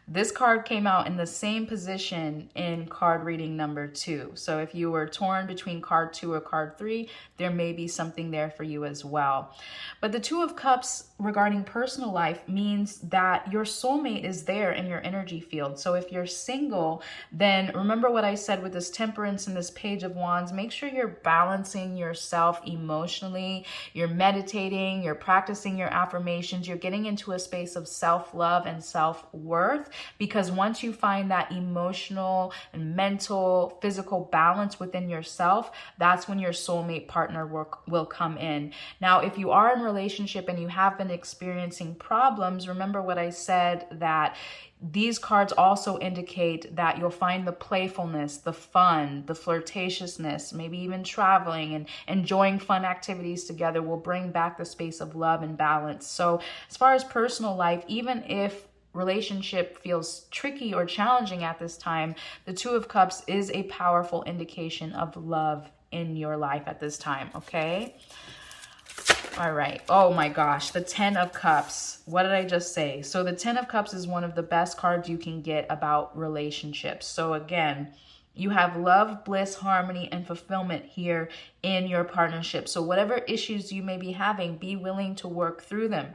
Speaker 1: This card came out in the same position in card reading number 2. So if you were torn between card 2 or card 3, there may be something there for you as well. But the 2 of Cups regarding personal life means that your soulmate is there in your energy field. So if you're single, then remember what I said with this Temperance and this Page of Wands. Make sure you're balancing yourself emotionally. You're meditating, you're practicing your affirmations, you're getting into a space of self-love and self-worth. because once you find that emotional and mental, physical balance within yourself, that's when your soulmate partner will come in. Now, if you are in a relationship and you have been experiencing problems, remember what I said, that these cards also indicate that you'll find the playfulness, the fun, the flirtatiousness, maybe even traveling and enjoying fun activities together will bring back the space of love and balance. So as far as personal life, even if relationship feels tricky or challenging at this time, the Two of Cups is a powerful indication of love in your life at this time, okay? All right. Oh my gosh. The 10 of Cups. What did I just say? So the 10 of Cups is one of the best cards you can get about relationships. So again, you have love, bliss, harmony, and fulfillment here in your partnership. So whatever issues you may be having, be willing to work through them.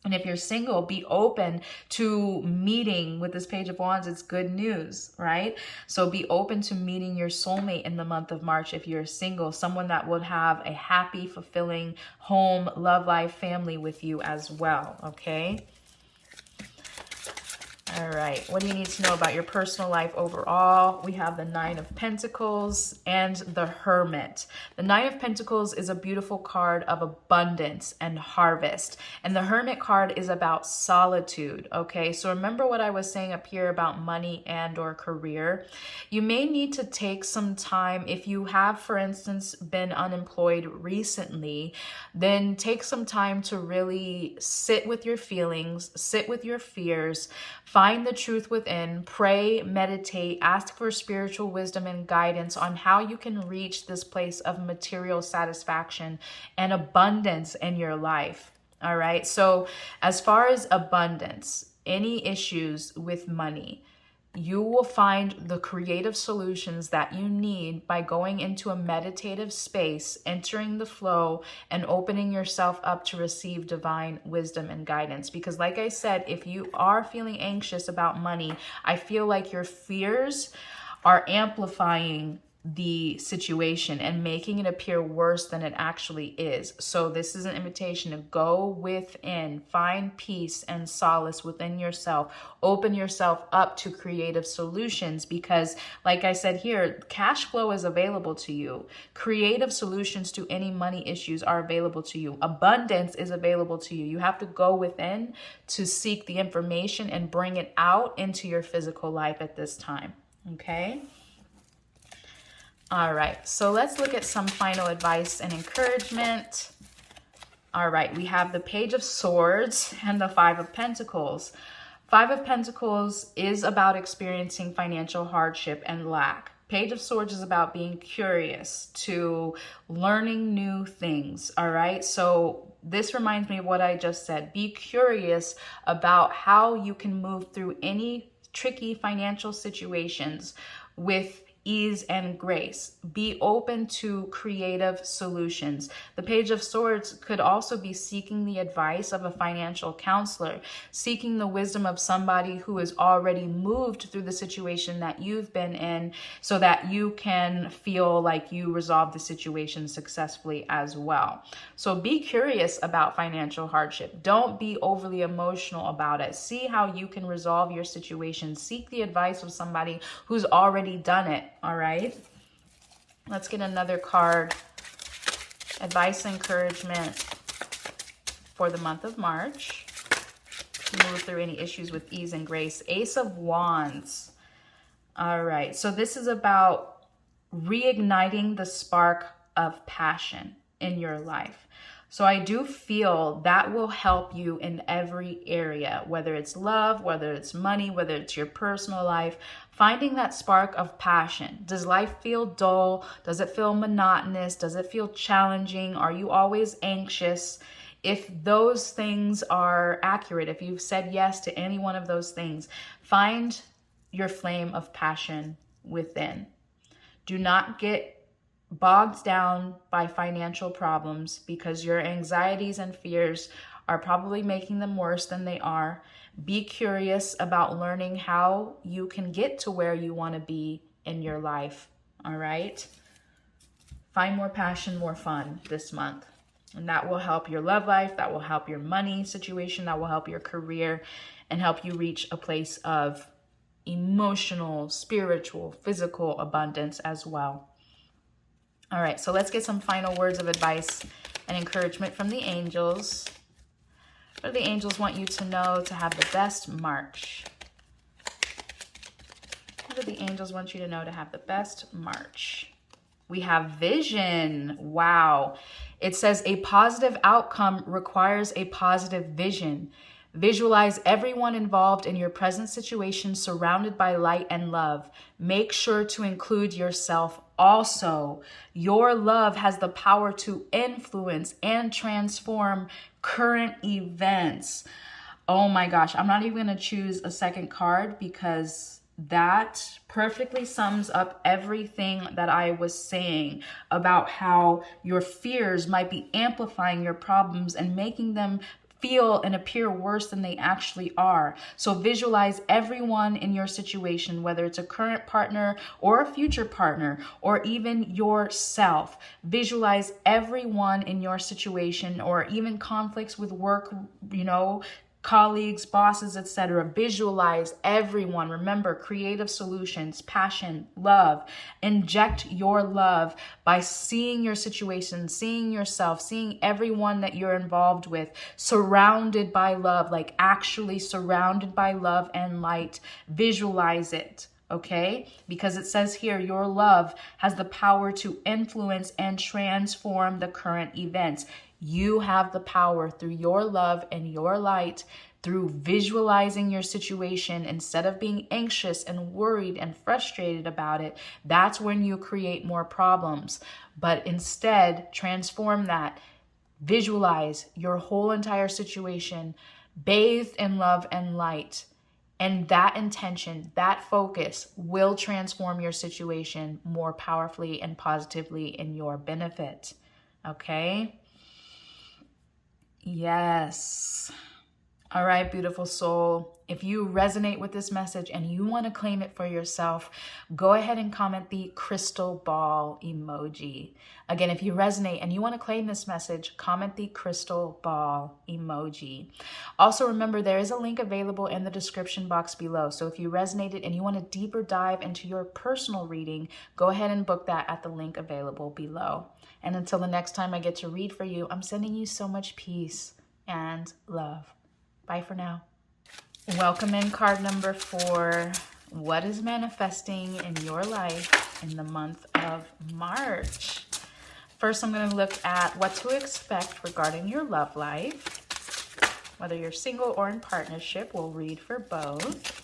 Speaker 1: And if you're single, be open to meeting. With this Page of Wands, it's good news, right? So be open to meeting your soulmate in the month of March if you're single, someone that would have a happy, fulfilling home, love life, family with you as well, okay? All right, what do you need to know about your personal life overall? We have the Nine of Pentacles and the Hermit. The Nine of Pentacles is a beautiful card of abundance and harvest. And the Hermit card is about solitude, okay? So remember what I was saying up here about money and or career. You may need to take some time. If you have, for instance, been unemployed recently, then take some time to really sit with your feelings, sit with your fears, find the truth within, pray, meditate, ask for spiritual wisdom and guidance on how you can reach this place of material satisfaction and abundance in your life. All right. So as far as abundance, any issues with money, you will find the creative solutions that you need by going into a meditative space, entering the flow, and opening yourself up to receive divine wisdom and guidance. Because like I said, if you are feeling anxious about money, I feel like your fears are amplifying the situation and making it appear worse than it actually is. So this is an invitation to go within, find peace and solace within yourself, open yourself up to creative solutions, because like I said here, cash flow is available to you. Creative solutions to any money issues are available to you. Abundance is available to you. You have to go within to seek the information and bring it out into your physical life at this time. Okay? All right, so let's look at some final advice and encouragement. All right, we have the Page of Swords and the Five of Pentacles. Five of Pentacles is about experiencing financial hardship and lack. Page of Swords is about being curious, to learning new things, all right? So this reminds me of what I just said. Be curious about how you can move through any tricky financial situations with ease and grace. Be open to creative solutions. The Page of Swords could also be seeking the advice of a financial counselor, seeking the wisdom of somebody who has already moved through the situation that you've been in, so that you can feel like you resolved the situation successfully as well. So be curious about financial hardship. Don't be overly emotional about it. See how you can resolve your situation. Seek the advice of somebody who's already done it. All right, let's get another card. Advice, encouragement for the month of March. Move through any issues with ease and grace. Ace of Wands. All right, so this is about reigniting the spark of passion in your life. So I do feel that will help you in every area, whether it's love, whether it's money, whether it's your personal life. Finding that spark of passion. Does life feel dull? Does it feel monotonous? Does it feel challenging? Are you always anxious? If those things are accurate, if you've said yes to any one of those things, find your flame of passion within. Do not get bogged down by financial problems, because your anxieties and fears are probably making them worse than they are. Be curious about learning how you can get to where you want to be in your life. All right? Find more passion, more fun this month. And that will help your love life, that will help your money situation, that will help your career, and help you reach a place of emotional, spiritual, physical abundance as well. All right, so let's get some final words of advice and encouragement from the angels. What do the angels want you to know to have the best March? What do the angels want you to know to have the best March? We have vision. Wow. It says a positive outcome requires a positive vision. Visualize everyone involved in your present situation surrounded by light and love. Make sure to include yourself also. Your love has the power to influence and transform current events. Oh my gosh, I'm not even going to choose a second card because that perfectly sums up everything that I was saying about how your fears might be amplifying your problems and making them feel and appear worse than they actually are. So visualize everyone in your situation, whether it's a current partner or a future partner, or even yourself. Visualize everyone in your situation, or even conflicts with work, colleagues, bosses, etc. Visualize everyone. Remember, creative solutions, passion, love. Inject your love by seeing your situation, seeing yourself, seeing everyone that you're involved with, surrounded by love, like actually surrounded by love and light. Visualize it. Okay? Because it says here, your love has the power to influence and transform the current events. You have the power through your love and your light, through visualizing your situation instead of being anxious and worried and frustrated about it. That's when you create more problems. But instead, transform that. Visualize your whole entire situation bathed in love and light. And that intention, that focus will transform your situation more powerfully and positively in your benefit. Okay? Yes. All right, beautiful soul. If you resonate with this message and you want to claim it for yourself, go ahead and comment the crystal ball emoji. Again, if you resonate and you want to claim this message, comment the crystal ball emoji. Also, remember, there is a link available in the description box below. So if you resonated and you want a deeper dive into your personal reading, go ahead and book that at the link available below. And until the next time I get to read for you, I'm sending you so much peace and love. Bye for now. Welcome in card number 4. What is manifesting in your life in the month of March? First, I'm going to look at what to expect regarding your love life. Whether you're single or in partnership, we'll read for both.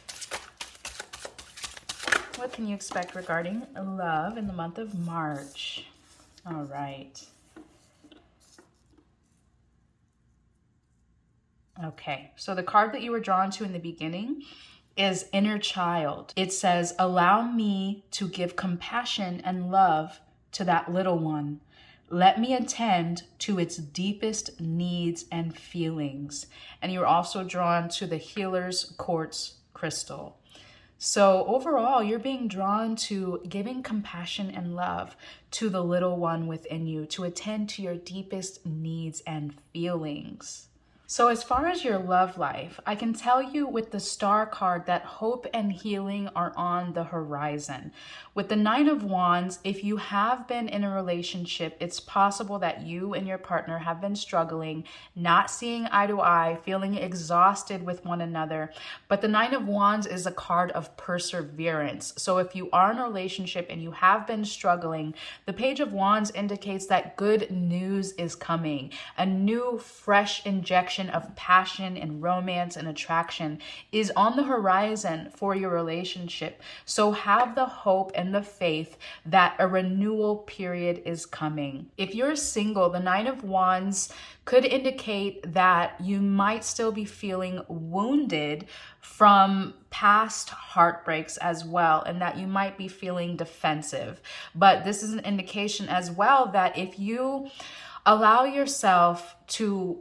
Speaker 1: What can you expect regarding love in the month of March? All right. Okay, so the card that you were drawn to in the beginning is Inner Child. It says, allow me to give compassion and love to that little one. Let me attend to its deepest needs and feelings. And you're also drawn to the Healer's Quartz crystal. So overall, you're being drawn to giving compassion and love to the little one within you, to attend to your deepest needs and feelings. So as far as your love life, I can tell you with the Star card that hope and healing are on the horizon. With the Nine of Wands, if you have been in a relationship, it's possible that you and your partner have been struggling, not seeing eye to eye, feeling exhausted with one another. But the Nine of Wands is a card of perseverance. So if you are in a relationship and you have been struggling, the Page of Wands indicates that good news is coming. A new, fresh injection of passion and romance and attraction is on the horizon for your relationship. So have the hope and the faith that a renewal period is coming. If you're single, the Nine of Wands could indicate that you might still be feeling wounded from past heartbreaks as well, and that you might be feeling defensive. But this is an indication as well that if you allow yourself to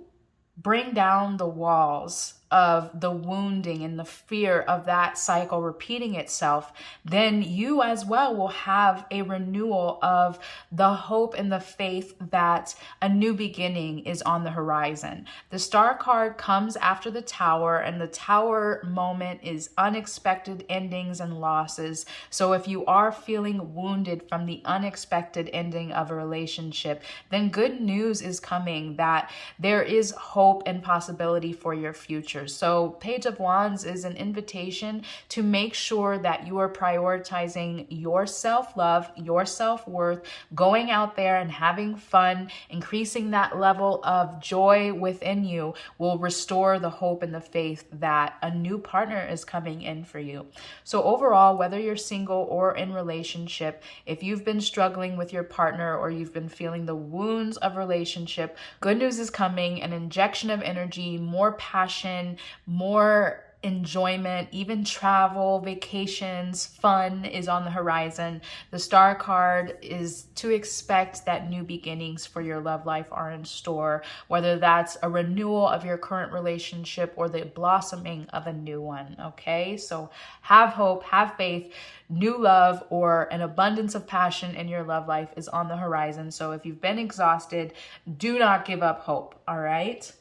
Speaker 1: bring down the walls of the wounding and the fear of that cycle repeating itself, then you as well will have a renewal of the hope and the faith that a new beginning is on the horizon. The Star card comes after the Tower, and the Tower moment is unexpected endings and losses. So if you are feeling wounded from the unexpected ending of a relationship, then good news is coming that there is hope and possibility for your future. So Page of Wands is an invitation to make sure that you are prioritizing your self-love, your self-worth, going out there and having fun, increasing that level of joy within you will restore the hope and the faith that a new partner is coming in for you. So overall, whether you're single or in relationship, if you've been struggling with your partner or you've been feeling the wounds of relationship, good news is coming, an injection of energy, more passion, more enjoyment, even travel, vacations, fun is on the horizon. The Star card is to expect that new beginnings for your love life are in store, whether that's a renewal of your current relationship or the blossoming of a new one. Okay, so have hope, have faith. New love or an abundance of passion in your love life is on the horizon. So if you've been exhausted, do not give up hope. All right.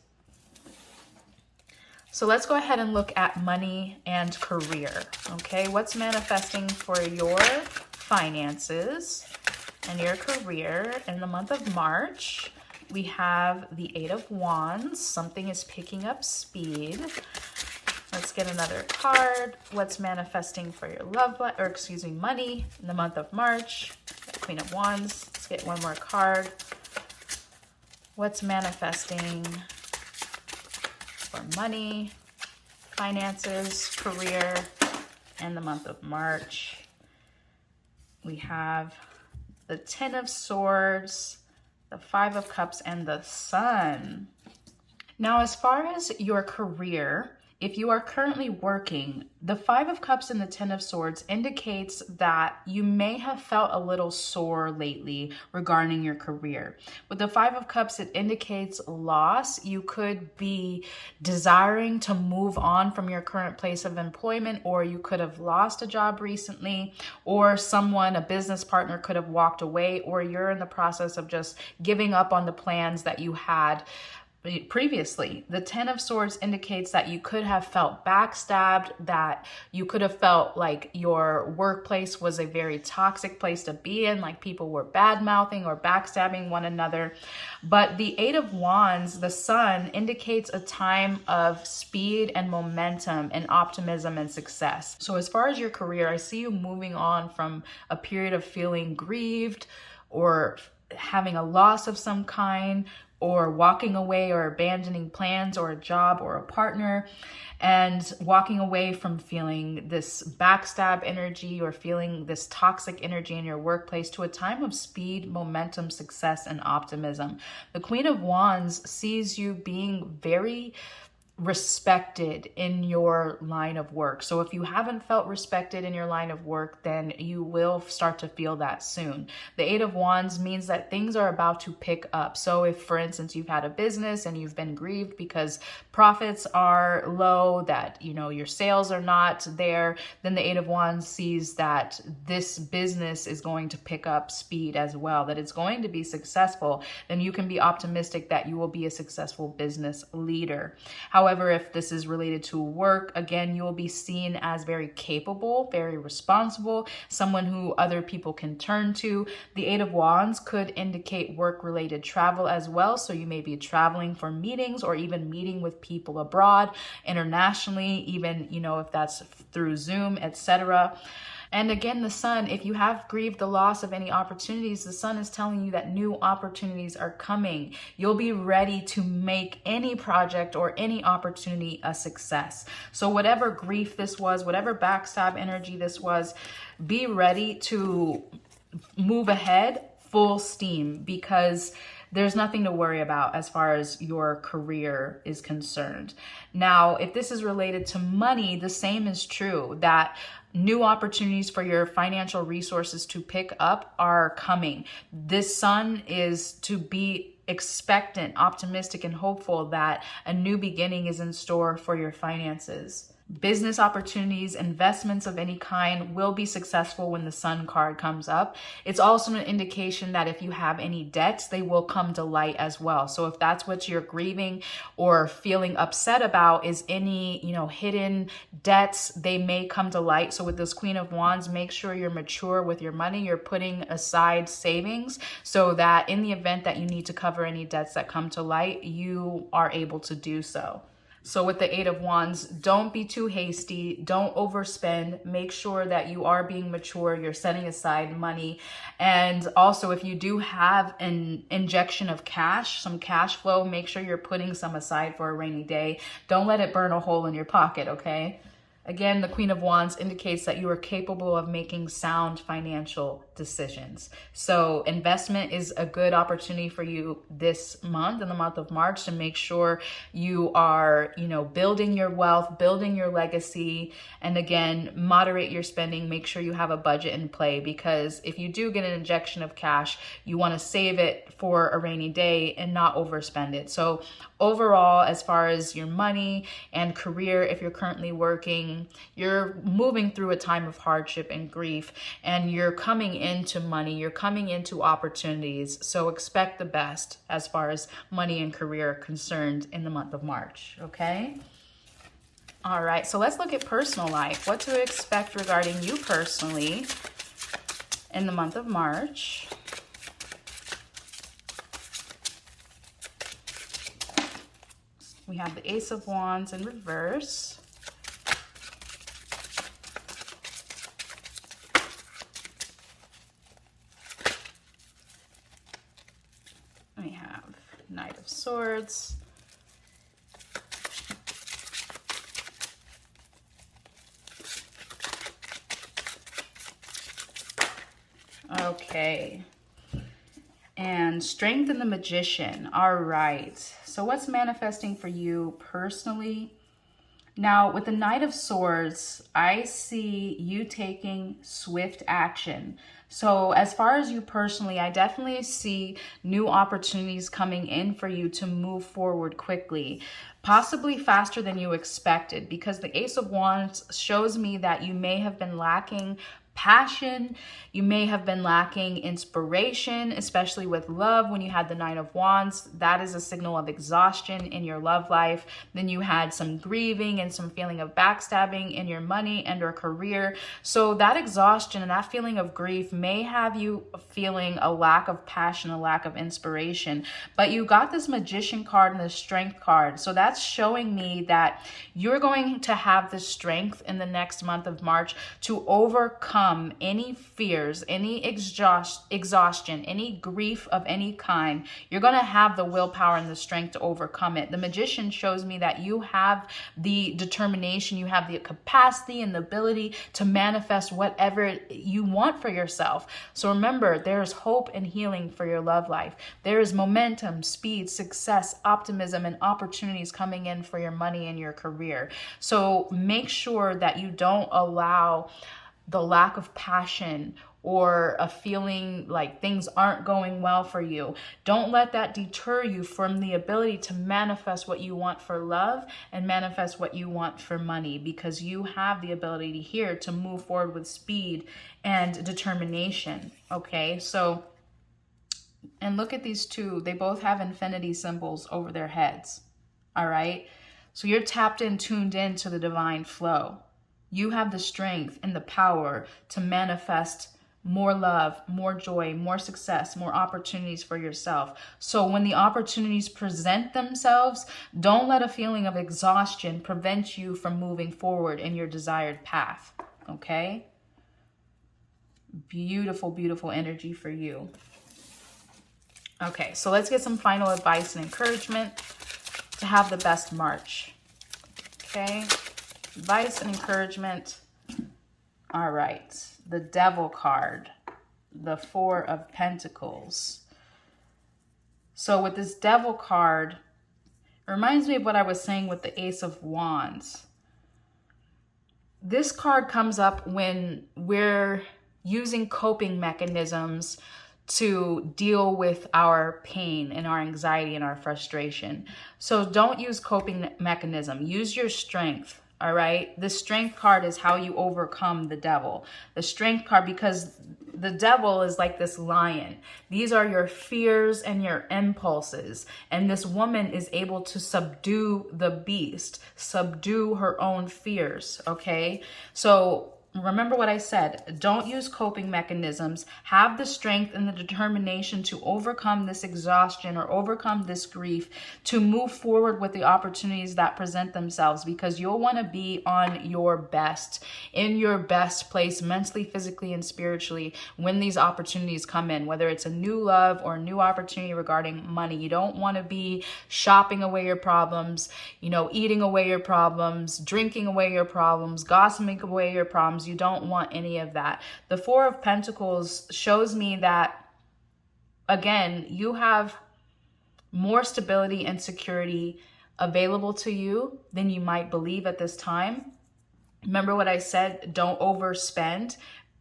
Speaker 1: So let's go ahead and look at money and career. Okay, what's manifesting for your finances and your career in the month of March? We have the Eight of Wands. Something is picking up speed. Let's get another card. What's manifesting for your money in the month of March? Queen of Wands. Let's get one more card. What's manifesting for money, finances, career, and the month of March? We have the Ten of Swords, the Five of Cups, and the Sun. Now, as far as your career, if you are currently working, the Five of Cups and the Ten of Swords indicates that you may have felt a little sore lately regarding your career. With the Five of Cups, it indicates loss. You could be desiring to move on from your current place of employment, or you could have lost a job recently, or someone, a business partner, could have walked away, or you're in the process of just giving up on the plans that you had previously. The Ten of Swords indicates that you could have felt backstabbed, that you could have felt like your workplace was a very toxic place to be in, like people were bad-mouthing or backstabbing one another. But the Eight of Wands, the Sun, indicates a time of speed and momentum and optimism and success. So as far as your career, I see you moving on from a period of feeling grieved or having a loss of some kind, or walking away or abandoning plans or a job or a partner, and walking away from feeling this backstab energy or feeling this toxic energy in your workplace to a time of speed, momentum, success, and optimism. The Queen of Wands sees you being very respected in your line of work. So if you haven't felt respected in your line of work, then you will start to feel that soon. The Eight of Wands means that things are about to pick up. So if, for instance, you've had a business and you've been grieved because profits are low, that, you know, your sales are not there, then the Eight of Wands sees that this business is going to pick up speed as well, that it's going to be successful. Then you can be optimistic that you will be a successful business leader. However, if this is related to work, again, you will be seen as very capable, very responsible, someone who other people can turn to. The Eight of Wands could indicate work-related travel as well. So you may be traveling for meetings or even meeting with people abroad, internationally, even, you know, if that's through Zoom, etc. And again, the Sun, if you have grieved the loss of any opportunities, the Sun is telling you that new opportunities are coming. You'll be ready to make any project or any opportunity a success. So whatever grief this was, whatever backstab energy this was, be ready to move ahead full steam, because there's nothing to worry about as far as your career is concerned. Now, if this is related to money, the same is true, that new opportunities for your financial resources to pick up are coming. This Sun is to be expectant, optimistic, and hopeful that a new beginning is in store for your finances. Business opportunities, investments of any kind will be successful when the Sun card comes up. It's also an indication that if you have any debts, they will come to light as well. So if that's what you're grieving or feeling upset about is any, hidden debts, they may come to light. So with this Queen of Wands, make sure you're mature with your money. You're putting aside savings so that in the event that you need to cover any debts that come to light, you are able to do so. So with the Eight of Wands, don't be too hasty. Don't overspend. Make sure that you are being mature. You're setting aside money. And also, if you do have an injection of cash, some cash flow, make sure you're putting some aside for a rainy day. Don't let it burn a hole in your pocket, okay? Again, the Queen of Wands indicates that you are capable of making sound financial decisions. So investment is a good opportunity for you this month, in the month of March, to make sure you are, building your wealth, building your legacy. And again, moderate your spending. Make sure you have a budget in play, because if you do get an injection of cash, you want to save it for a rainy day and not overspend it. So overall, as far as your money and career, if you're currently working, you're moving through a time of hardship and grief, and you're coming into money, you're coming into opportunities. So expect the best as far as money and career are concerned in the month of March, okay? All right, so let's look at personal life. What to expect regarding you personally in the month of March. We have the Ace of Wands in reverse. We have Knight of Swords. Okay. And Strength and the Magician. All right. So what's manifesting for you personally? Now, with the Knight of Swords, I see you taking swift action. So as far as you personally, I definitely see new opportunities coming in for you to move forward quickly, possibly faster than you expected, because the Ace of Wands shows me that you may have been lacking passion, you may have been lacking inspiration, especially with love. When you had the Nine of Wands, that is a signal of exhaustion in your love life. Then you had some grieving and some feeling of backstabbing in your money and or career. So that exhaustion and that feeling of grief may have you feeling a lack of passion, a lack of inspiration. But you got this Magician card and the Strength card. So that's showing me that you're going to have the strength in the next month of March to overcome any fears, any exhaustion, any grief of any kind. You're going to have the willpower and the strength to overcome it. The Magician shows me that you have the determination, you have the capacity and the ability to manifest whatever you want for yourself. So remember, there is hope and healing for your love life. There is momentum, speed, success, optimism, and opportunities coming in for your money and your career. So make sure that you don't allow the lack of passion or a feeling like things aren't going well for you. Don't let that deter you from the ability to manifest what you want for love and manifest what you want for money, because you have the ability here to move forward with speed and determination. Okay, so, and look at these two. They both have infinity symbols over their heads. All right, so you're tapped in, tuned in to the divine flow. You have the strength and the power to manifest more love, more joy, more success, more opportunities for yourself. So when the opportunities present themselves, don't let a feeling of exhaustion prevent you from moving forward in your desired path. Okay? Beautiful, beautiful energy for you. Okay, so let's get some final advice and encouragement to have the best March. Okay? Advice and encouragement. All right. The Devil card. The Four of Pentacles. So with this Devil card, it reminds me of what I was saying with the Ace of Wands. This card comes up when we're using coping mechanisms to deal with our pain and our anxiety and our frustration. So don't use coping mechanism. Use your strength. All right. The strength card is how you overcome the devil. The strength card, because the devil is like this lion. These are your fears and your impulses. And this woman is able to subdue the beast, subdue her own fears. Okay. So remember what I said. Don't use coping mechanisms. Have the strength and the determination to overcome this exhaustion or overcome this grief, to move forward with the opportunities that present themselves, because you'll want to be on your best, in your best place, mentally, physically, and spiritually, when these opportunities come in, whether it's a new love or a new opportunity regarding money. You don't want to be shopping away your problems, eating away your problems, drinking away your problems, gossiping away your problems. You don't want any of that. The Four of Pentacles shows me that, again, you have more stability and security available to you than you might believe at this time. Remember what I said, don't overspend,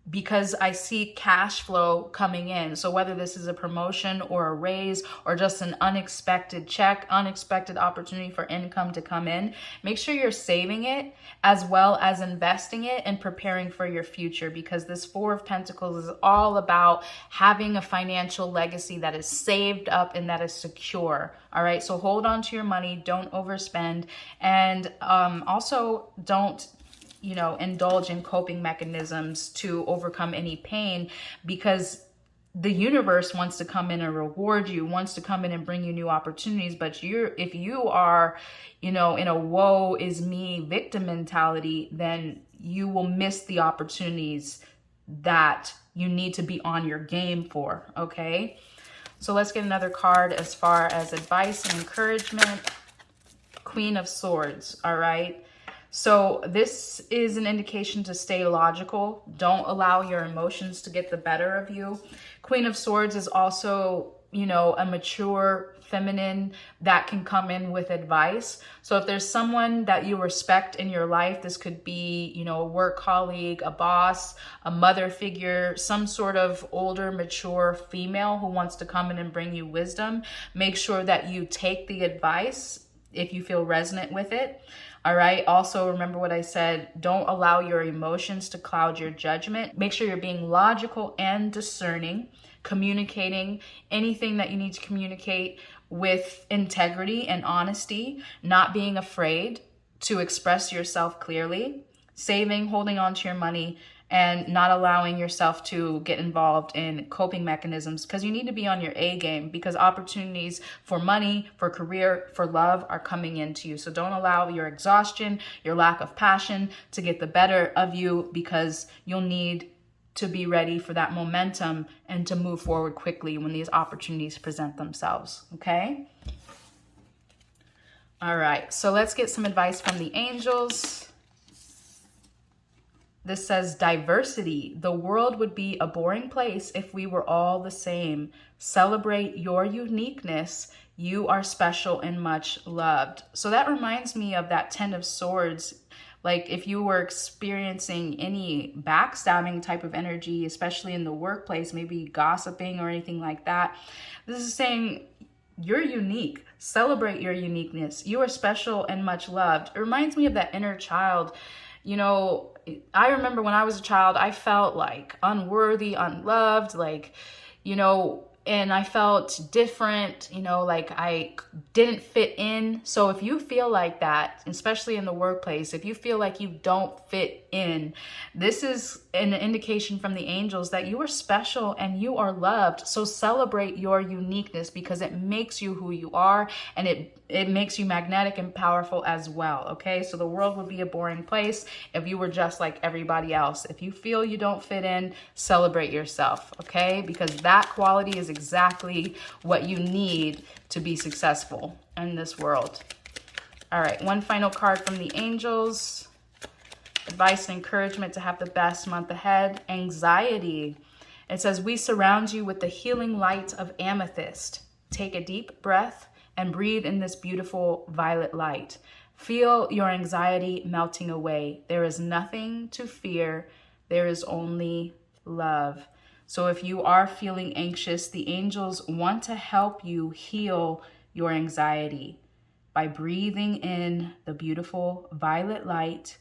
Speaker 1: because I see cash flow coming in. So whether this is a promotion or a raise or just an unexpected check, unexpected opportunity for income to come in, make sure you're saving it as well as investing it and preparing for your future, because this Four of Pentacles is all about having a financial legacy that is saved up and that is secure. All right. So hold on to your money. Don't overspend. And also don't indulge in coping mechanisms to overcome any pain, because the universe wants to come in and reward you, wants to come in and bring you new opportunities. But if you are, in a woe is me victim mentality, then you will miss the opportunities that you need to be on your game for. Okay. So let's get another card as far as advice and encouragement. Queen of Swords. All right. So this is an indication to stay logical. Don't allow your emotions to get the better of you. Queen of Swords is also, a mature feminine that can come in with advice. So if there's someone that you respect in your life, this could be, a work colleague, a boss, a mother figure, some sort of older, mature female who wants to come in and bring you wisdom. Make sure that you take the advice if you feel resonant with it. All right. Also, remember what I said. Don't allow your emotions to cloud your judgment. Make sure you're being logical and discerning, communicating anything that you need to communicate with integrity and honesty, not being afraid to express yourself clearly, saving, holding on to your money, and not allowing yourself to get involved in coping mechanisms, because you need to be on your A game, because opportunities for money, for career, for love are coming into you. So don't allow your exhaustion, your lack of passion to get the better of you, because you'll need to be ready for that momentum and to move forward quickly when these opportunities present themselves. Okay? All right. So let's get some advice from the angels. This says diversity. The world would be a boring place if we were all the same. Celebrate your uniqueness. You are special and much loved. So that reminds me of that Ten of Swords. Like if you were experiencing any backstabbing type of energy, especially in the workplace, maybe gossiping or anything like that, this is saying you're unique. Celebrate your uniqueness. You are special and much loved. It reminds me of that inner child. I remember when I was a child, I felt like unworthy, unloved, and I felt different, like I didn't fit in. So if you feel like that, especially in the workplace, if you feel like you don't fit in, this is an indication from the angels that you are special and you are loved. So celebrate your uniqueness, because it makes you who you are, and it makes you magnetic and powerful as well. Okay, so the world would be a boring place if you were just like everybody else. If you feel you don't fit in, celebrate yourself. Okay, because that quality is exactly what you need to be successful in this world. All right, one final card from the angels. Advice and encouragement to have the best month ahead. Anxiety. It says, we surround you with the healing light of amethyst. Take a deep breath and breathe in this beautiful violet light. Feel your anxiety melting away. There is nothing to fear. There is only love. So if you are feeling anxious, the angels want to help you heal your anxiety by breathing in the beautiful violet light,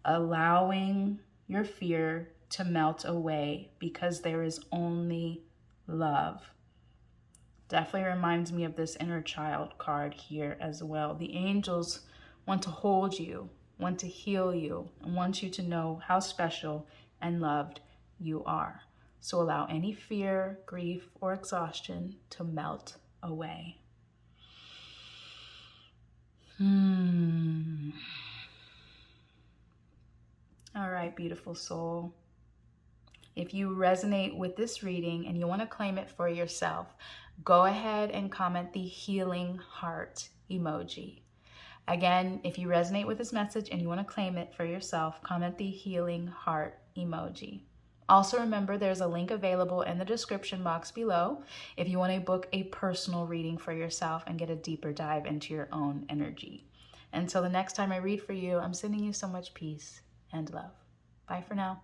Speaker 1: allowing your fear to melt away because there is only love. Definitely reminds me of this inner child card here as well. The angels want to hold you, want to heal you, and want you to know how special and loved you are. So allow any fear, grief, or exhaustion to melt away. All right, beautiful soul. If you resonate with this reading and you want to claim it for yourself, go ahead and comment the healing heart emoji. Again, if you resonate with this message and you want to claim it for yourself, comment the healing heart emoji. Also remember, there's a link available in the description box below if you want to book a personal reading for yourself and get a deeper dive into your own energy. Until the next time I read for you, I'm sending you so much peace and love. Bye for now.